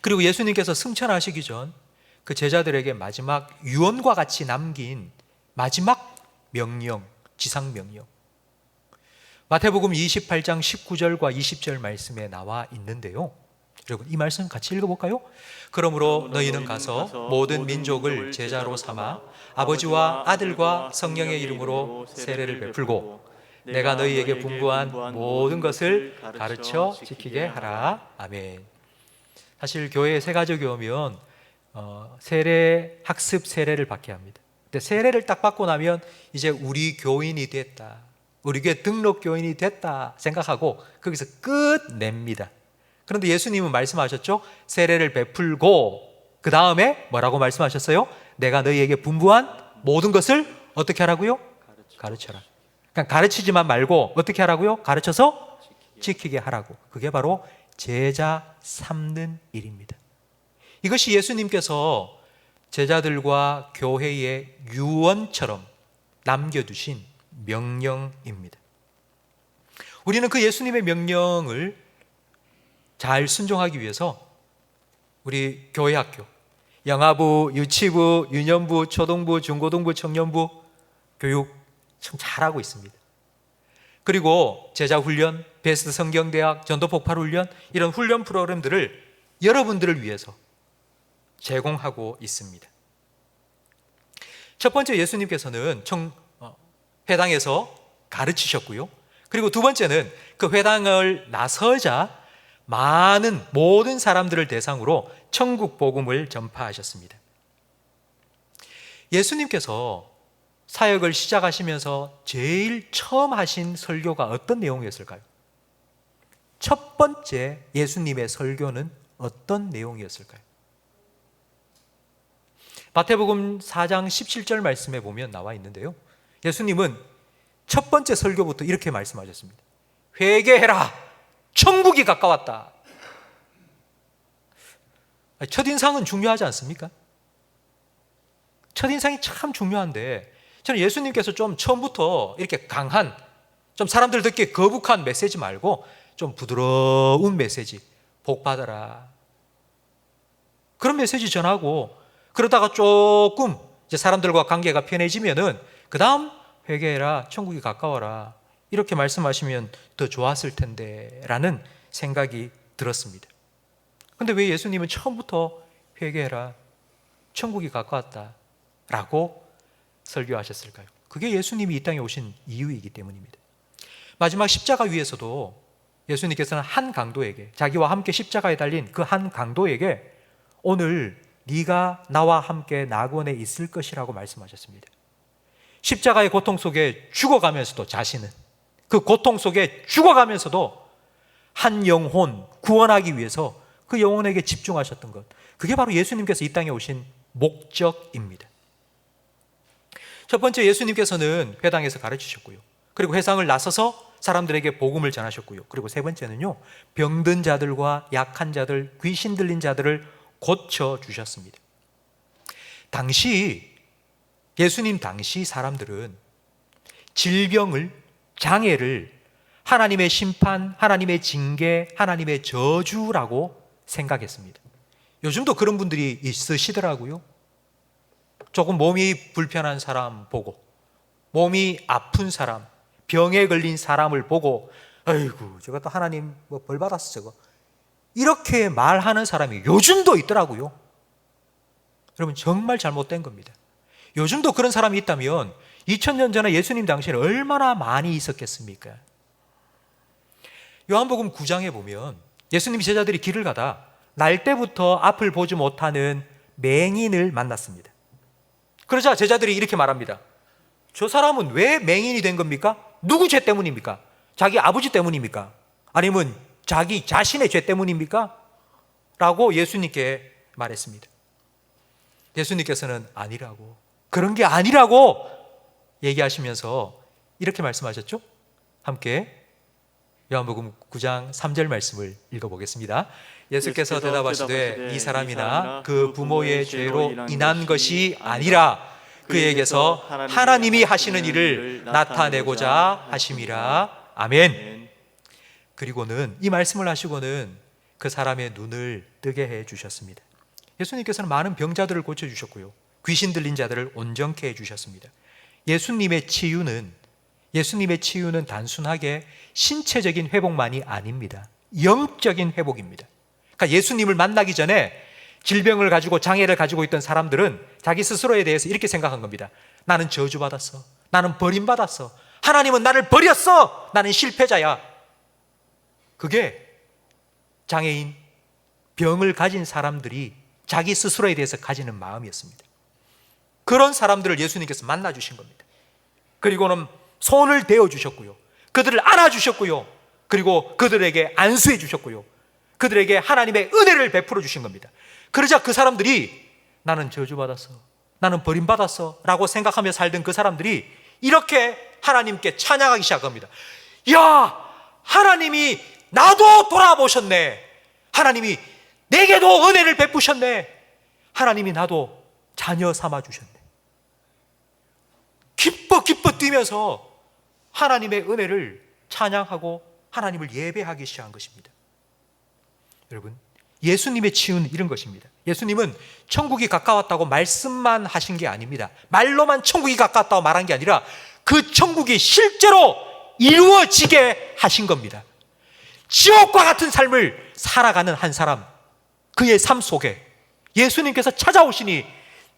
그리고 예수님께서 승천하시기 전 그 제자들에게 마지막 유언과 같이 남긴 마지막 명령, 지상명령, 마태복음 28장 19절과 20절 말씀에 나와 있는데요. 여러분 이 말씀 같이 읽어볼까요? 그러므로 너희는 가서 모든 민족을 제자로 삼아 아버지와 아들과 성령의 이름으로 세례를 베풀고 내가 너희에게 분부한 모든 것을 가르쳐 지키게 하라. 아멘. 사실 교회에 새 가족이 오면 세례, 학습 세례를 받게 합니다. 근데 세례를 딱 받고 나면 이제 우리 교인이 됐다, 우리 교회 등록 교인이 됐다 생각하고 거기서 끝냅니다. 그런데 예수님은 말씀하셨죠. 세례를 베풀고 그 다음에 뭐라고 말씀하셨어요? 내가 너희에게 분부한 모든 것을 어떻게 하라고요? 가르쳐라. 그러니까 가르치지만 말고 어떻게 하라고요? 가르쳐서 지키게 하라고. 그게 바로 제자 삼는 일입니다. 이것이 예수님께서 제자들과 교회의 유언처럼 남겨두신 명령입니다. 우리는 그 예수님의 명령을 잘 순종하기 위해서 우리 교회 학교, 영아부, 유치부, 유년부, 초등부, 중고등부, 청년부 교육 참 잘하고 있습니다. 그리고 제자훈련, 베스트 성경대학, 전도폭발훈련 이런 훈련 프로그램들을 여러분들을 위해서 제공하고 있습니다. 첫 번째 예수님께서는 회당에서 가르치셨고요. 그리고 두 번째는 그 회당을 나서자 모든 사람들을 대상으로 천국 복음을 전파하셨습니다. 예수님께서 사역을 시작하시면서 제일 처음 하신 설교가 어떤 내용이었을까요? 첫 번째 예수님의 설교는 어떤 내용이었을까요? 마태복음 4장 17절 말씀에 보면 나와 있는데요. 예수님은 첫 번째 설교부터 이렇게 말씀하셨습니다. 회개해라, 천국이 가까웠다. 첫인상은 중요하지 않습니까? 첫인상이 참 중요한데 저는 예수님께서 좀 처음부터 이렇게 강한, 좀 사람들 듣기에 거북한 메시지 말고 좀 부드러운 메시지, 복 받아라, 그런 메시지 전하고, 그러다가 조금 이제 사람들과 관계가 편해지면은 그 다음 회개해라, 천국이 가까워라, 이렇게 말씀하시면 더 좋았을 텐데 라는 생각이 들었습니다. 근데 왜 예수님은 처음부터 회개해라, 천국이 가까웠다 라고 설교하셨을까요? 그게 예수님이 이 땅에 오신 이유이기 때문입니다. 마지막 십자가 위에서도 예수님께서는 한 강도에게, 자기와 함께 십자가에 달린 그 한 강도에게 오늘 네가 나와 함께 낙원에 있을 것이라고 말씀하셨습니다. 십자가의 고통 속에 죽어가면서도, 자신은 그 고통 속에 죽어가면서도 한 영혼 구원하기 위해서 그 영혼에게 집중하셨던 것, 그게 바로 예수님께서 이 땅에 오신 목적입니다. 첫 번째, 예수님께서는 회당에서 가르치셨고요. 그리고 회상을 나서서 사람들에게 복음을 전하셨고요. 그리고 세 번째는요, 병든 자들과 약한 자들, 귀신 들린 자들을 고쳐주셨습니다. 예수님 당시 사람들은 질병을, 장애를 하나님의 심판, 하나님의 징계, 하나님의 저주라고 생각했습니다. 요즘도 그런 분들이 있으시더라고요. 조금 몸이 불편한 사람 보고, 몸이 아픈 사람, 병에 걸린 사람을 보고, 아이고 저거 또 하나님 뭐 벌 받았어 저거, 이렇게 말하는 사람이 요즘도 있더라고요. 여러분, 정말 잘못된 겁니다. 요즘도 그런 사람이 있다면 2000년 전에 예수님 당시에는 얼마나 많이 있었겠습니까? 요한복음 9장에 보면 예수님 제자들이 길을 가다 날 때부터 앞을 보지 못하는 맹인을 만났습니다. 그러자 제자들이 이렇게 말합니다. 저 사람은 왜 맹인이 된 겁니까? 누구 죄 때문입니까? 자기 아버지 때문입니까? 아니면 자기 자신의 죄 때문입니까? 라고 예수님께 말했습니다. 예수님께서는 아니라고, 그런 게 아니라고 얘기하시면서 이렇게 말씀하셨죠? 함께 요한복음 9장 3절 말씀을 읽어보겠습니다. 예수께서 대답하시되 이 사람이나 그 부모의 죄로 인한 것이 아니라 그에게서 하나님이 하시는 일을 나타내고자 하심이라. 아멘. 그리고는 이 말씀을 하시고는 그 사람의 눈을 뜨게 해 주셨습니다. 예수님께서는 많은 병자들을 고쳐주셨고요, 귀신 들린 자들을 온전케 해주셨습니다. 예수님의 치유는 단순하게 신체적인 회복만이 아닙니다. 영적인 회복입니다. 그러니까 예수님을 만나기 전에 질병을 가지고, 장애를 가지고 있던 사람들은 자기 스스로에 대해서 이렇게 생각한 겁니다. 나는 저주받았어, 나는 버림받았어, 하나님은 나를 버렸어, 나는 실패자야. 그게 장애인, 병을 가진 사람들이 자기 스스로에 대해서 가지는 마음이었습니다. 그런 사람들을 예수님께서 만나주신 겁니다. 그리고는 손을 대어주셨고요, 그들을 안아주셨고요, 그리고 그들에게 안수해 주셨고요, 그들에게 하나님의 은혜를 베풀어 주신 겁니다. 그러자 그 사람들이 나는 저주받았어, 나는 버림받았어 라고 생각하며 살던 그 사람들이 이렇게 하나님께 찬양하기 시작합니다. 야, 하나님이 나도 돌아보셨네, 하나님이 내게도 은혜를 베푸셨네, 하나님이 나도 자녀 삼아 주셨네. 기뻐 뛰면서 하나님의 은혜를 찬양하고 하나님을 예배하기 시작한 것입니다. 여러분, 예수님의 치유는 이런 것입니다. 예수님은 천국이 가까웠다고 말씀만 하신 게 아닙니다. 말로만 천국이 가까웠다고 말한 게 아니라 그 천국이 실제로 이루어지게 하신 겁니다. 지옥과 같은 삶을 살아가는 한 사람, 그의 삶 속에 예수님께서 찾아오시니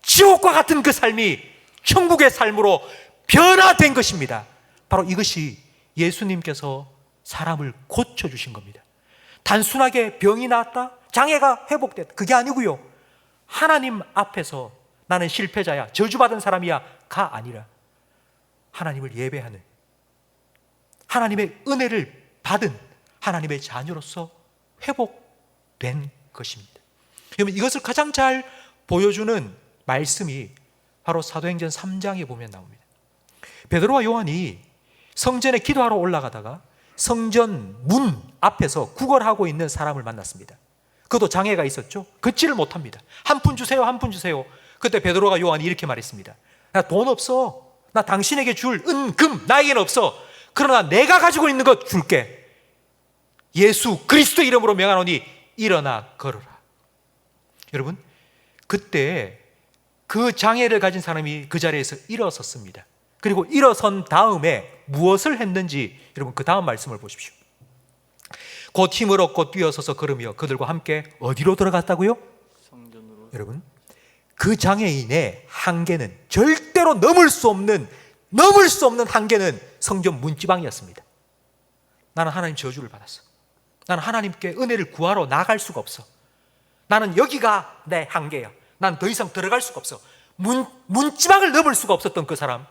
지옥과 같은 그 삶이 천국의 삶으로 변화된 것입니다. 바로 이것이 예수님께서 사람을 고쳐주신 겁니다. 단순하게 병이 나았다, 장애가 회복됐다, 그게 아니고요, 하나님 앞에서 나는 실패자야, 저주받은 사람이야 가 아니라 하나님을 예배하는, 하나님의 은혜를 받은 하나님의 자녀로서 회복된 것입니다. 여러분, 이것을 가장 잘 보여주는 말씀이 바로 사도행전 3장에 보면 나옵니다. 베드로와 요한이 성전에 기도하러 올라가다가 성전 문 앞에서 구걸하고 있는 사람을 만났습니다. 그도 장애가 있었죠. 걷지를 못합니다. 한 푼 주세요, 한 푼 주세요. 그때 베드로가 요한이 이렇게 말했습니다. 나 돈 없어. 나 당신에게 줄 은, 금 나에게는 없어. 그러나 내가 가지고 있는 것 줄게. 예수 그리스도 이름으로 명하노니 일어나 걸어라. 여러분, 그때 그 장애를 가진 사람이 그 자리에서 일어섰습니다. 그리고 일어선 다음에 무엇을 했는지 여러분 그 다음 말씀을 보십시오. 곧 힘을 얻고 뛰어서서 걸으며 그들과 함께 어디로 들어갔다고요? 성전으로. 여러분, 그 장애인의 한계는 절대로 넘을 수 없는 한계는 성전 문지방이었습니다. 나는 하나님 저주를 받았어. 나는 하나님께 은혜를 구하러 나갈 수가 없어. 나는 여기가 내 한계야. 난 더 이상 들어갈 수가 없어. 문지방을 넘을 수가 없었던 그 사람,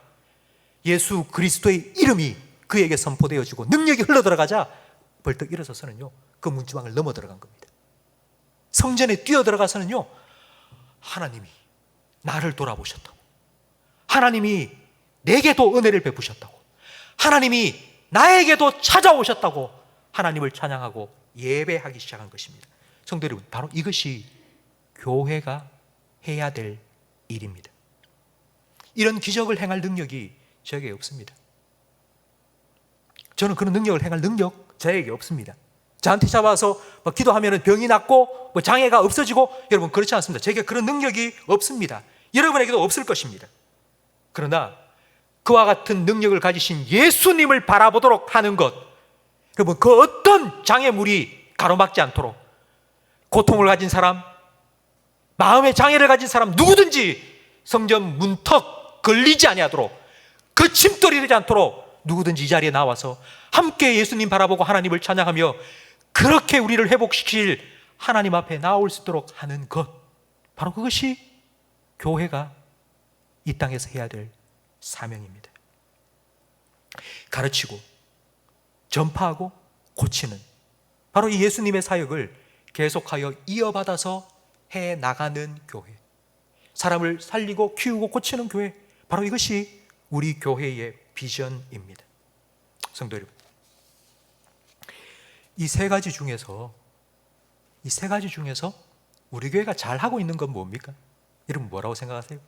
예수 그리스도의 이름이 그에게 선포되어지고 능력이 흘러들어가자 벌떡 일어서서는요 그 문지방을 넘어 들어간 겁니다. 성전에 뛰어 들어가서는요 하나님이 나를 돌아보셨다고, 하나님이 내게도 은혜를 베푸셨다고, 하나님이 나에게도 찾아오셨다고 하나님을 찬양하고 예배하기 시작한 것입니다. 성도 여러분, 바로 이것이 교회가 해야 될 일입니다. 이런 기적을 행할 능력이 저에게 없습니다. 저는 그런 능력을 행할 능력 저에게 없습니다. 저한테 잡아서 기도하면 병이 낫고 장애가 없어지고, 여러분 그렇지 않습니다. 제게 그런 능력이 없습니다. 여러분에게도 없을 것입니다. 그러나 그와 같은 능력을 가지신 예수님을 바라보도록 하는 것, 여러분 그 어떤 장애물이 가로막지 않도록, 고통을 가진 사람, 마음의 장애를 가진 사람 누구든지 성전 문턱 걸리지 아니하도록, 그 침돌이 되지 않도록 누구든지 이 자리에 나와서 함께 예수님 바라보고 하나님을 찬양하며 그렇게 우리를 회복시킬 하나님 앞에 나올 수 있도록 하는 것, 바로 그것이 교회가 이 땅에서 해야 될 사명입니다. 가르치고 전파하고 고치는, 바로 이 예수님의 사역을 계속하여 이어받아서 해나가는 교회, 사람을 살리고 키우고 고치는 교회, 바로 이것이 우리 교회의 비전입니다. 성도 여러분, 이 세 가지 중에서 우리 교회가 잘하고 있는 건 뭡니까? 여러분 뭐라고 생각하세요?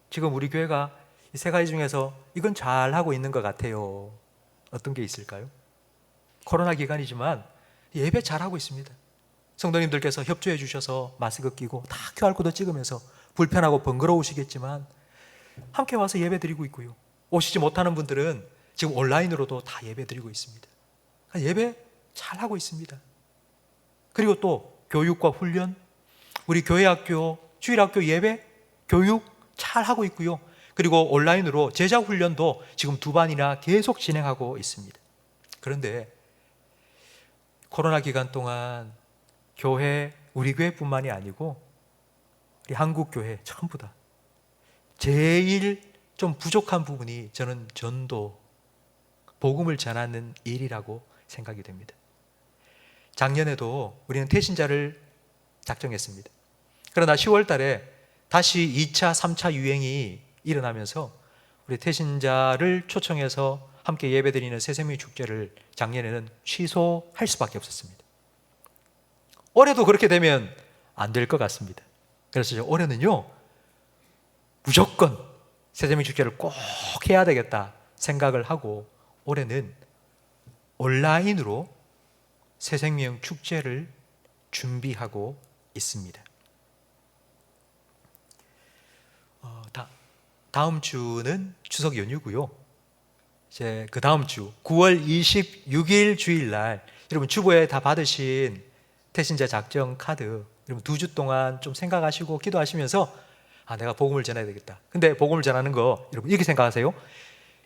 지금 우리 교회가 이 세 가지 중에서 이건 잘하고 있는 것 같아요. 어떤 게 있을까요? 코로나 기간이지만 예배 잘하고 있습니다. 성도님들께서 협조해 주셔서 마스크 끼고 다 QR코드 찍으면서 불편하고 번거로우시겠지만 함께 와서 예배 드리고 있고요. 오시지 못하는 분들은 지금 온라인으로도 다 예배 드리고 있습니다. 예배 잘하고 있습니다. 그리고 또 교육과 훈련, 우리 교회학교, 주일학교 예배, 교육 잘하고 있고요. 그리고 온라인으로 제자 훈련도 지금 2반이나 계속 진행하고 있습니다. 그런데 코로나 기간 동안 교회, 우리 교회뿐만이 아니고 우리 한국 교회 전부 다 제일 좀 부족한 부분이 저는 전도, 복음을 전하는 일이라고 생각이 됩니다. 작년에도 우리는 태신자를 작정했습니다. 그러나 10월 달에 다시 2차, 3차 유행이 일어나면서 우리 태신자를 초청해서 함께 예배드리는 새생명 축제를 작년에는 취소할 수밖에 없었습니다. 올해도 그렇게 되면 안 될 것 같습니다. 그래서 올해는요 무조건 새생명 축제를 꼭 해야 되겠다 생각을 하고 올해는 온라인으로 새생명 축제를 준비하고 있습니다. 다음 주는 추석 연휴고요. 이제 그 다음 주 9월 26일 주일날 여러분 주보에 다 받으신 태신자 작정 카드, 여러분 2주 동안 좀 생각하시고 기도하시면서 내가 복음을 전해야 되겠다. 근데 복음을 전하는 거 여러분 이렇게 생각하세요.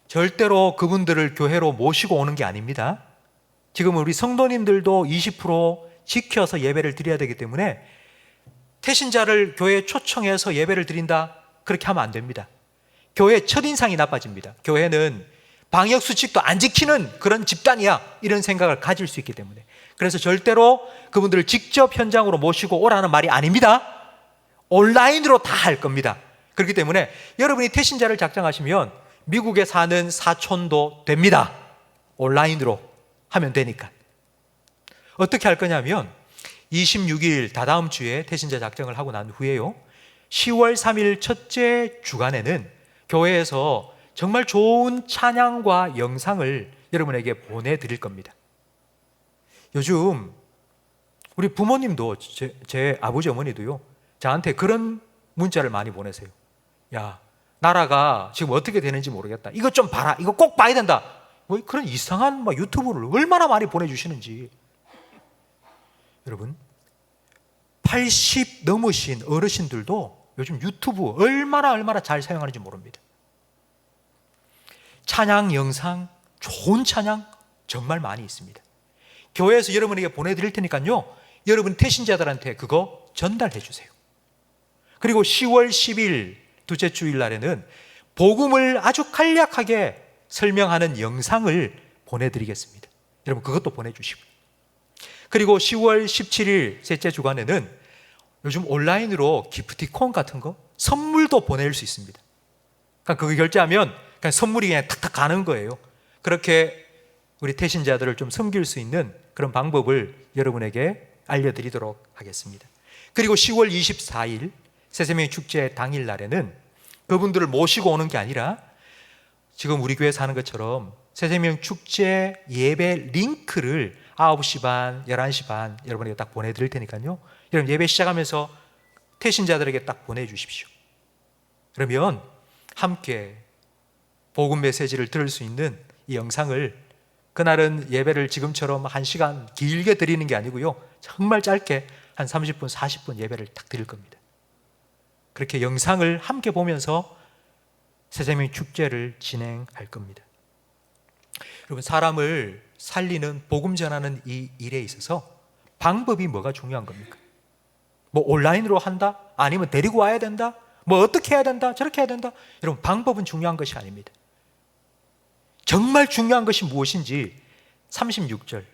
절대로 그분들을 교회로 모시고 오는 게 아닙니다. 지금 우리 성도님들도 20% 지켜서 예배를 드려야 되기 때문에 태신자를 교회에 초청해서 예배를 드린다, 그렇게 하면 안 됩니다. 교회의 첫인상이 나빠집니다. 교회는 방역수칙도 안 지키는 그런 집단이야, 이런 생각을 가질 수 있기 때문에. 그래서 절대로 그분들을 직접 현장으로 모시고 오라는 말이 아닙니다. 온라인으로 다 할 겁니다. 그렇기 때문에 여러분이 태신자를 작정하시면 미국에 사는 사촌도 됩니다. 온라인으로 하면 되니까. 어떻게 할 거냐면 26일 다다음 주에 태신자 작정을 하고 난 후에요, 10월 3일 첫째 주간에는 교회에서 정말 좋은 찬양과 영상을 여러분에게 보내드릴 겁니다. 요즘 우리 부모님도 제 아버지 어머니도요, 저한테 그런 문자를 많이 보내세요. 야, 나라가 지금 어떻게 되는지 모르겠다. 이것 좀 봐라. 이거 꼭 봐야 된다. 뭐 그런 이상한 유튜브를 얼마나 많이 보내주시는지. 여러분, 80 넘으신 어르신들도 요즘 유튜브 얼마나 잘 사용하는지 모릅니다. 찬양 영상, 좋은 찬양 정말 많이 있습니다. 교회에서 여러분에게 보내드릴 테니까요, 여러분 태신자들한테 그거 전달해 주세요. 그리고 10월 10일 둘째 주일 날에는 복음을 아주 간략하게 설명하는 영상을 보내드리겠습니다. 여러분 그것도 보내주시고요. 그리고 10월 17일 셋째 주간에는 요즘 온라인으로 기프티콘 같은 거 선물도 보낼 수 있습니다. 그러니까 그거 결제하면 그냥 선물이 그냥 탁탁 가는 거예요. 그렇게 우리 태신자들을 좀 섬길 수 있는 그런 방법을 여러분에게 알려드리도록 하겠습니다. 그리고 10월 24일 새세명 축제 당일 날에는 그분들을 모시고 오는 게 아니라 지금 우리 교회에서 하는 것처럼 새세명 축제 예배 링크를 9시 반, 11시 반 여러분에게 딱 보내드릴 테니까요, 여러분 예배 시작하면서 태신자들에게 딱 보내주십시오. 그러면 함께 복음 메시지를 들을 수 있는 이 영상을, 그날은 예배를 지금처럼 1시간 길게 드리는 게 아니고요, 정말 짧게 한 30분, 40분 예배를 딱 드릴 겁니다. 그렇게 영상을 함께 보면서 새생명 축제를 진행할 겁니다. 여러분, 사람을 살리는 복음 전하는 이 일에 있어서 방법이 뭐가 중요한 겁니까? 뭐 온라인으로 한다? 아니면 데리고 와야 된다? 뭐 어떻게 해야 된다? 저렇게 해야 된다? 여러분, 방법은 중요한 것이 아닙니다. 정말 중요한 것이 무엇인지 36절,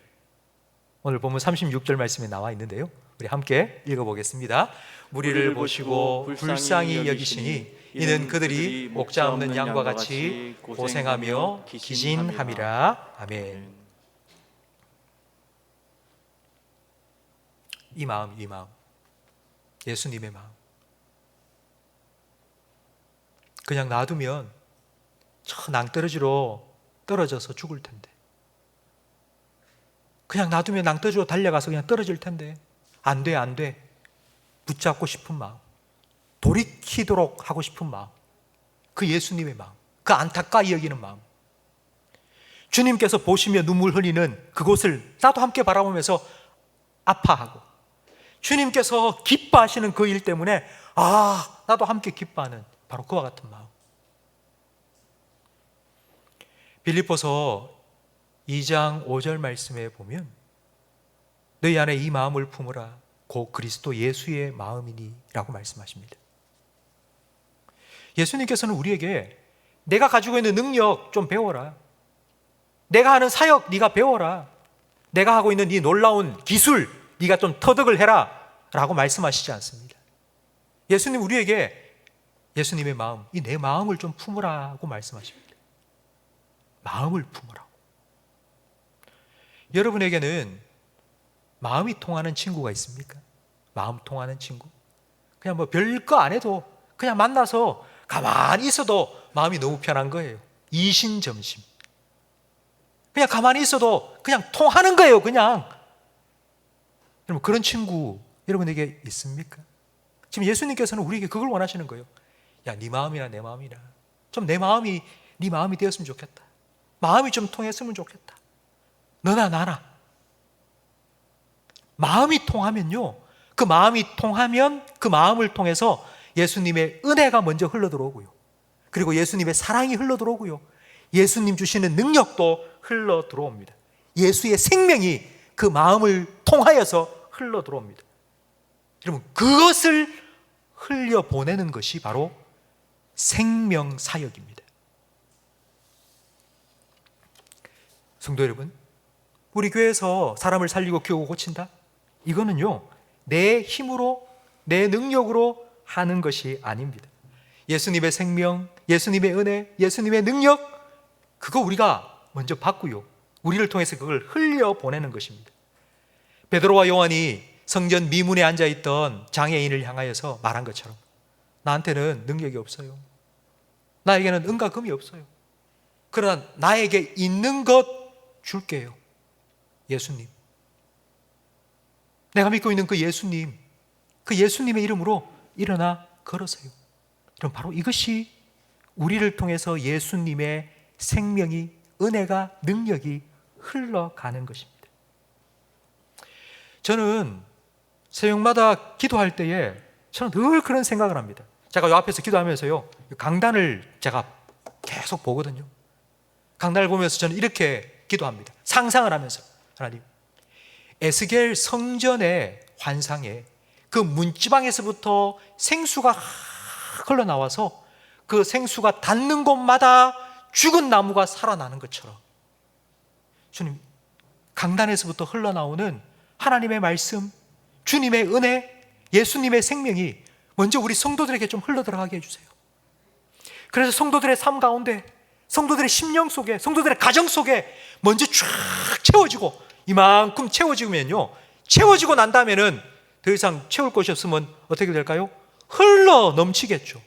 오늘 보면 36절 말씀에 나와 있는데요, 우리 함께 읽어보겠습니다. 무리를 보시고 불쌍히 여기시니 이는 그들이 목자 없는 양과 같이 고생하며 기진함이라. 아멘. 이 마음, 예수님의 마음, 그냥 놔두면 저 낭떠러지로 떨어져서 죽을 텐데, 그냥 놔두면 낭떠러지로 달려가서 그냥 떨어질 텐데, 안 돼. 붙잡고 싶은 마음, 돌이키도록 하고 싶은 마음, 그 예수님의 마음, 그 안타까이 여기는 마음, 주님께서 보시며 눈물 흘리는 그곳을 나도 함께 바라보면서 아파하고, 주님께서 기뻐하시는 그 일 때문에 나도 함께 기뻐하는 바로 그와 같은 마음. 빌립보서 2장 5절 말씀에 보면 너희 안에 이 마음을 품으라 곧 그리스도 예수의 마음이니 라고 말씀하십니다. 예수님께서는 우리에게 내가 가지고 있는 능력 좀 배워라, 내가 하는 사역 네가 배워라, 내가 하고 있는 이 놀라운 기술 네가 좀 터득을 해라 라고 말씀하시지 않습니다. 예수님 우리에게 예수님의 마음, 이 내 마음을 좀 품으라고 말씀하십니다. 마음을 품으라고. 여러분에게는 마음이 통하는 친구가 있습니까? 마음 통하는 친구? 그냥 뭐 별거 안 해도 그냥 만나서 가만히 있어도 마음이 너무 편한 거예요. 이신점심. 그냥 가만히 있어도 그냥 통하는 거예요. 그냥. 여러분, 그런 친구 여러분에게 있습니까? 지금 예수님께서는 우리에게 그걸 원하시는 거예요. 야, 네 마음이나 내 마음이나 좀 내 마음이 네 마음이 되었으면 좋겠다. 마음이 좀 통했으면 좋겠다. 너나 나나. 마음이 통하면요, 그 마음이 통하면 그 마음을 통해서 예수님의 은혜가 먼저 흘러들어오고요, 그리고 예수님의 사랑이 흘러들어오고요, 예수님 주시는 능력도 흘러들어옵니다. 예수의 생명이 그 마음을 통하여서 흘러들어옵니다. 여러분, 그것을 흘려보내는 것이 바로 생명사역입니다. 성도 여러분, 우리 교회에서 사람을 살리고 키우고 고친다? 이거는요, 내 힘으로, 내 능력으로 하는 것이 아닙니다. 예수님의 생명, 예수님의 은혜, 예수님의 능력, 그거 우리가 먼저 받고요, 우리를 통해서 그걸 흘려보내는 것입니다. 베드로와 요한이 성전 미문에 앉아있던 장애인을 향하여서 말한 것처럼 나한테는 능력이 없어요. 나에게는 은과 금이 없어요. 그러나 나에게 있는 것 줄게요. 예수님. 내가 믿고 있는 그 예수님, 그 예수님의 이름으로 일어나 걸으세요. 그럼 바로 이것이 우리를 통해서 예수님의 생명이, 은혜가, 능력이 흘러가는 것입니다. 저는 새벽마다 기도할 때에 저는 늘 그런 생각을 합니다. 제가 이 앞에서 기도하면서요, 강단을 제가 계속 보거든요. 강단을 보면서 저는 이렇게 기도합니다. 상상을 하면서, 하나님, 에스겔 성전의 환상에 그 문지방에서부터 생수가 흘러나와서 그 생수가 닿는 곳마다 죽은 나무가 살아나는 것처럼, 주님, 강단에서부터 흘러나오는 하나님의 말씀, 주님의 은혜, 예수님의 생명이 먼저 우리 성도들에게 좀 흘러들어가게 해주세요. 그래서 성도들의 삶 가운데, 성도들의 심령 속에, 성도들의 가정 속에 먼저 쫙 채워지고, 이만큼 채워지면요, 채워지고 난 다음에는 더 이상 채울 곳이 없으면 어떻게 될까요? 흘러 넘치겠죠.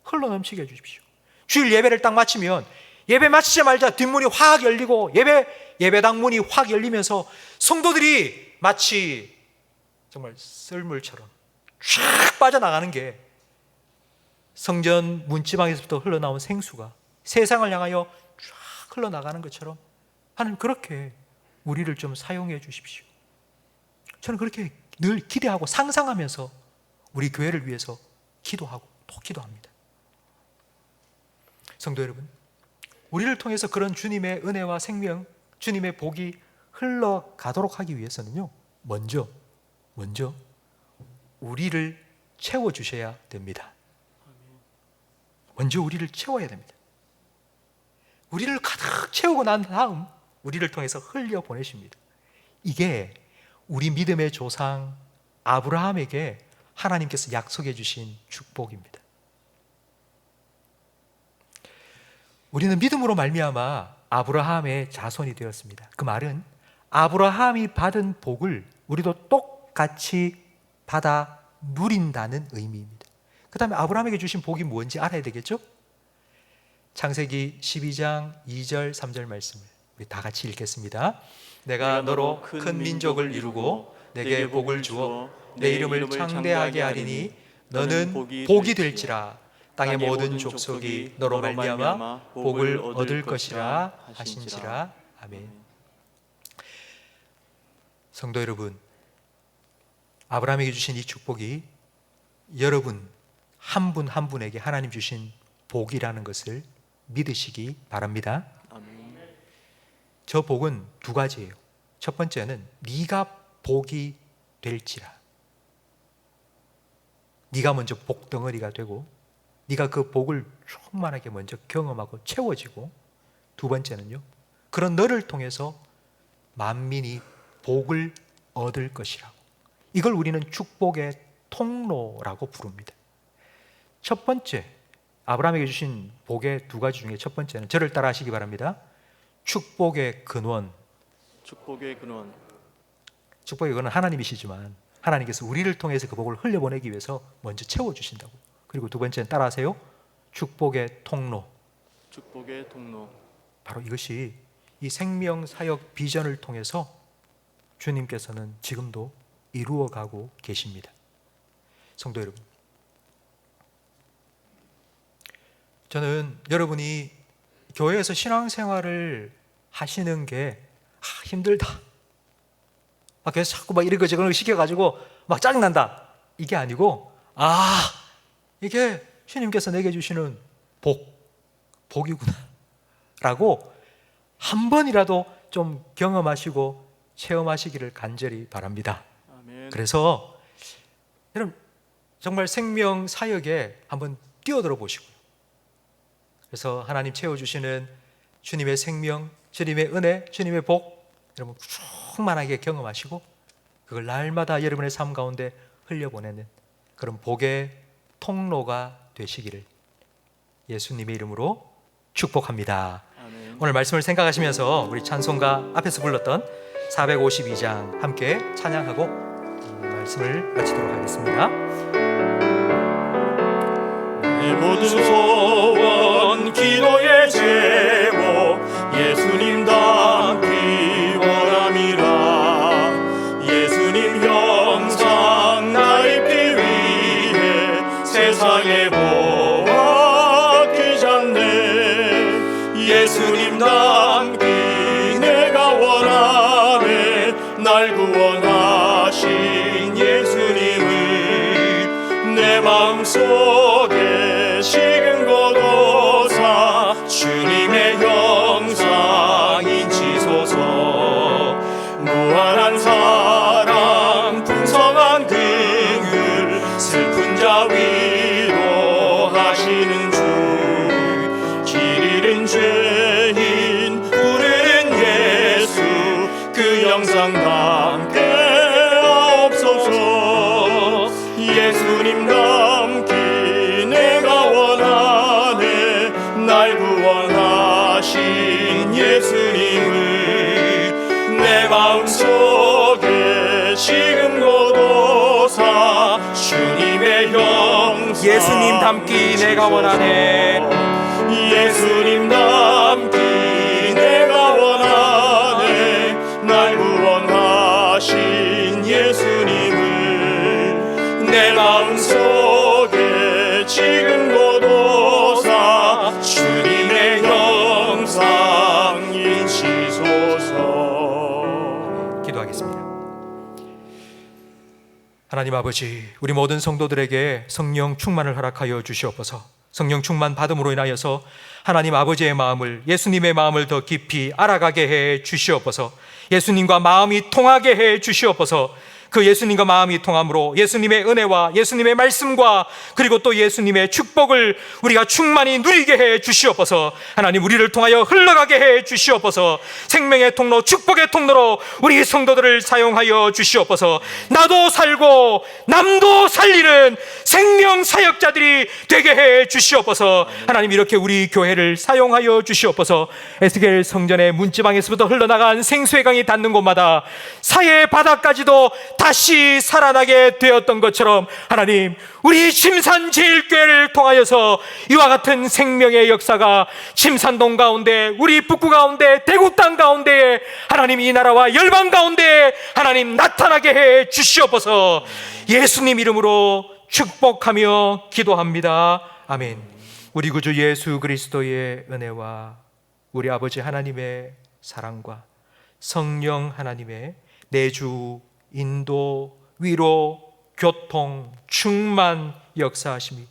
흘러 넘치게 해주십시오. 주일 예배를 딱 마치면 예배 마치자마자 뒷문이 확 열리고 예배당 문이 확 열리면서 성도들이 마치 정말 썰물처럼 쫙 빠져나가는 게, 성전 문지방에서부터 흘러나온 생수가 세상을 향하여 쫙 흘러나가는 것처럼 하나님, 그렇게 우리를 좀 사용해 주십시오. 저는 그렇게 늘 기대하고 상상하면서 우리 교회를 위해서 기도하고 또 기도합니다. 성도 여러분, 우리를 통해서 그런 주님의 은혜와 생명, 주님의 복이 흘러가도록 하기 위해서는요, 먼저 우리를 채워주셔야 됩니다. 먼저 우리를 채워야 됩니다. 우리를 가득 채우고 난 다음 우리를 통해서 흘려보내십니다. 이게 우리 믿음의 조상 아브라함에게 하나님께서 약속해 주신 축복입니다. 우리는 믿음으로 말미암아 아브라함의 자손이 되었습니다. 그 말은 아브라함이 받은 복을 우리도 똑같이 받아 누린다는 의미입니다. 그 다음에 아브라함에게 주신 복이 뭔지 알아야 되겠죠? 창세기 12장 2절 3절 말씀을 우리 다 같이 읽겠습니다. 내가 너로 큰 민족을 이루고 내게 복을 주어 내 이름을 창대하게 하리니 너는 복이 될지라. 땅의 모든 족속이 너로 말미암아 복을 얻을 것이라 하신지라. 아멘. 성도 여러분, 아브라함에게 주신 이 축복이 여러분 한 분 한 분에게 하나님 주신 복이라는 것을 믿으시기 바랍니다. 저 복은 두 가지예요. 첫 번째는 네가 복이 될지라. 네가 먼저 복덩어리가 되고 네가 그 복을 충만하게 먼저 경험하고 채워지고, 두 번째는요, 그런 너를 통해서 만민이 복을 얻을 것이라고. 이걸 우리는 축복의 통로라고 부릅니다. 첫 번째, 아브라함에게 주신 복의 두 가지 중에 첫 번째는, 저를 따라 하시기 바랍니다. 축복의 근원. 축복의 근원. 축복의 근원 하나님이시지만 하나님께서 우리를 통해서 그 복을 흘려보내기 위해서 먼저 채워주신다고. 그리고 두 번째는 따라하세요. 축복의 통로. 축복의 통로. 바로 이것이 이 생명사역 비전을 통해서 주님께서는 지금도 이루어가고 계십니다. 성도 여러분, 저는 여러분이 교회에서 신앙생활을 하시는 게 힘들다, 막 그래서 자꾸 막 이러고 시켜가지고 막 짜증난다, 이게 아니고, 이게 주님께서 내게 주시는 복이구나 라고 한 번이라도 좀 경험하시고 체험하시기를 간절히 바랍니다. 아멘. 그래서 여러분 정말 생명 사역에 한번 뛰어들어 보시고요. 그래서 하나님 채워주시는 주님의 생명, 주님의 은혜, 주님의 복 여러분 충만하게 경험하시고 그걸 날마다 여러분의 삶 가운데 흘려보내는 그런 복의 통로가 되시기를 예수님의 이름으로 축복합니다. 아멘. 오늘 말씀을 생각하시면서 우리 찬송가 앞에서 불렀던 452장 함께 찬양하고 말씀을 마치도록 하겠습니다. 내 모든 소원 기도의 제목 예수님 닮기 원함이라. 예수님 형상 나의 피 위에 세상에 보았기 전에 예수님 닮기 내가 원하네. 날 구원하신 예수님을 내 마음속에 식은 고도사 주님의 형상 인치소서. 무한한 사랑 풍성한 긍휼 슬픈 자 위로하시는 주. 길 잃은 죄인 부르는 예수 그 영상 담게 하옵소서. 예수님 닮기 내가 원하네. 날 구원하신 예수님을 내 마음속에 식은 고도사 주님의 형상 예수님 닮기 내가 원하네. 예수님 닮기 내가 원하네. 날 구원하신 예수님을 내 마음속에 지금 고도사 주님의 형상 인치소서. 기도하겠습니다. 하나님 아버지, 우리 모든 성도들에게 성령 충만을 허락하여 주시옵소서. 성령 충만 받음으로 인하여서 하나님 아버지의 마음을, 예수님의 마음을 더 깊이 알아가게 해 주시옵소서. 예수님과 마음이 통하게 해 주시옵소서. 그 예수님과 마음이 통함으로 예수님의 은혜와 예수님의 말씀과 그리고 또 예수님의 축복을 우리가 충만히 누리게 해 주시옵소서. 하나님, 우리를 통하여 흘러가게 해 주시옵소서. 생명의 통로, 축복의 통로로 우리 성도들을 사용하여 주시옵소서. 나도 살고 남도 살리는 생명 사역자들이 되게 해 주시옵소서. 하나님, 이렇게 우리 교회를 사용하여 주시옵소서. 에스겔 성전의 문지방에서부터 흘러나간 생수의 강이 닿는 곳마다 사해 바다까지도 다시 살아나게 되었던 것처럼 하나님, 우리 침산제일교회를 통하여서 이와 같은 생명의 역사가 침산동 가운데, 우리 북구 가운데, 대구 땅 가운데에 하나님, 이 나라와 열방 가운데에 하나님 나타나게 해 주시옵소서. 예수님 이름으로 축복하며 기도합니다. 아멘. 우리 구주 예수 그리스도의 은혜와 우리 아버지 하나님의 사랑과 성령 하나님의 내주, 인도, 위로, 교통, 충만 역사하심이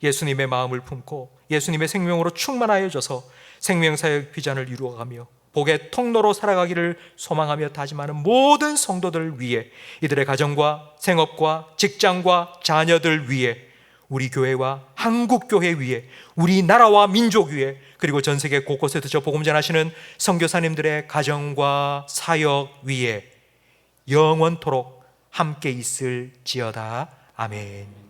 예수님의 마음을 품고 예수님의 생명으로 충만하여져서 생명사역 비전을 이루어가며 복의 통로로 살아가기를 소망하며 다짐하는 모든 성도들 위해, 이들의 가정과 생업과 직장과 자녀들 위해, 우리 교회와 한국교회 위해, 우리나라와 민족 위해, 그리고 전 세계 곳곳에서 저 복음 전하시는 선교사님들의 가정과 사역 위에 영원토록 함께 있을지어다. 아멘.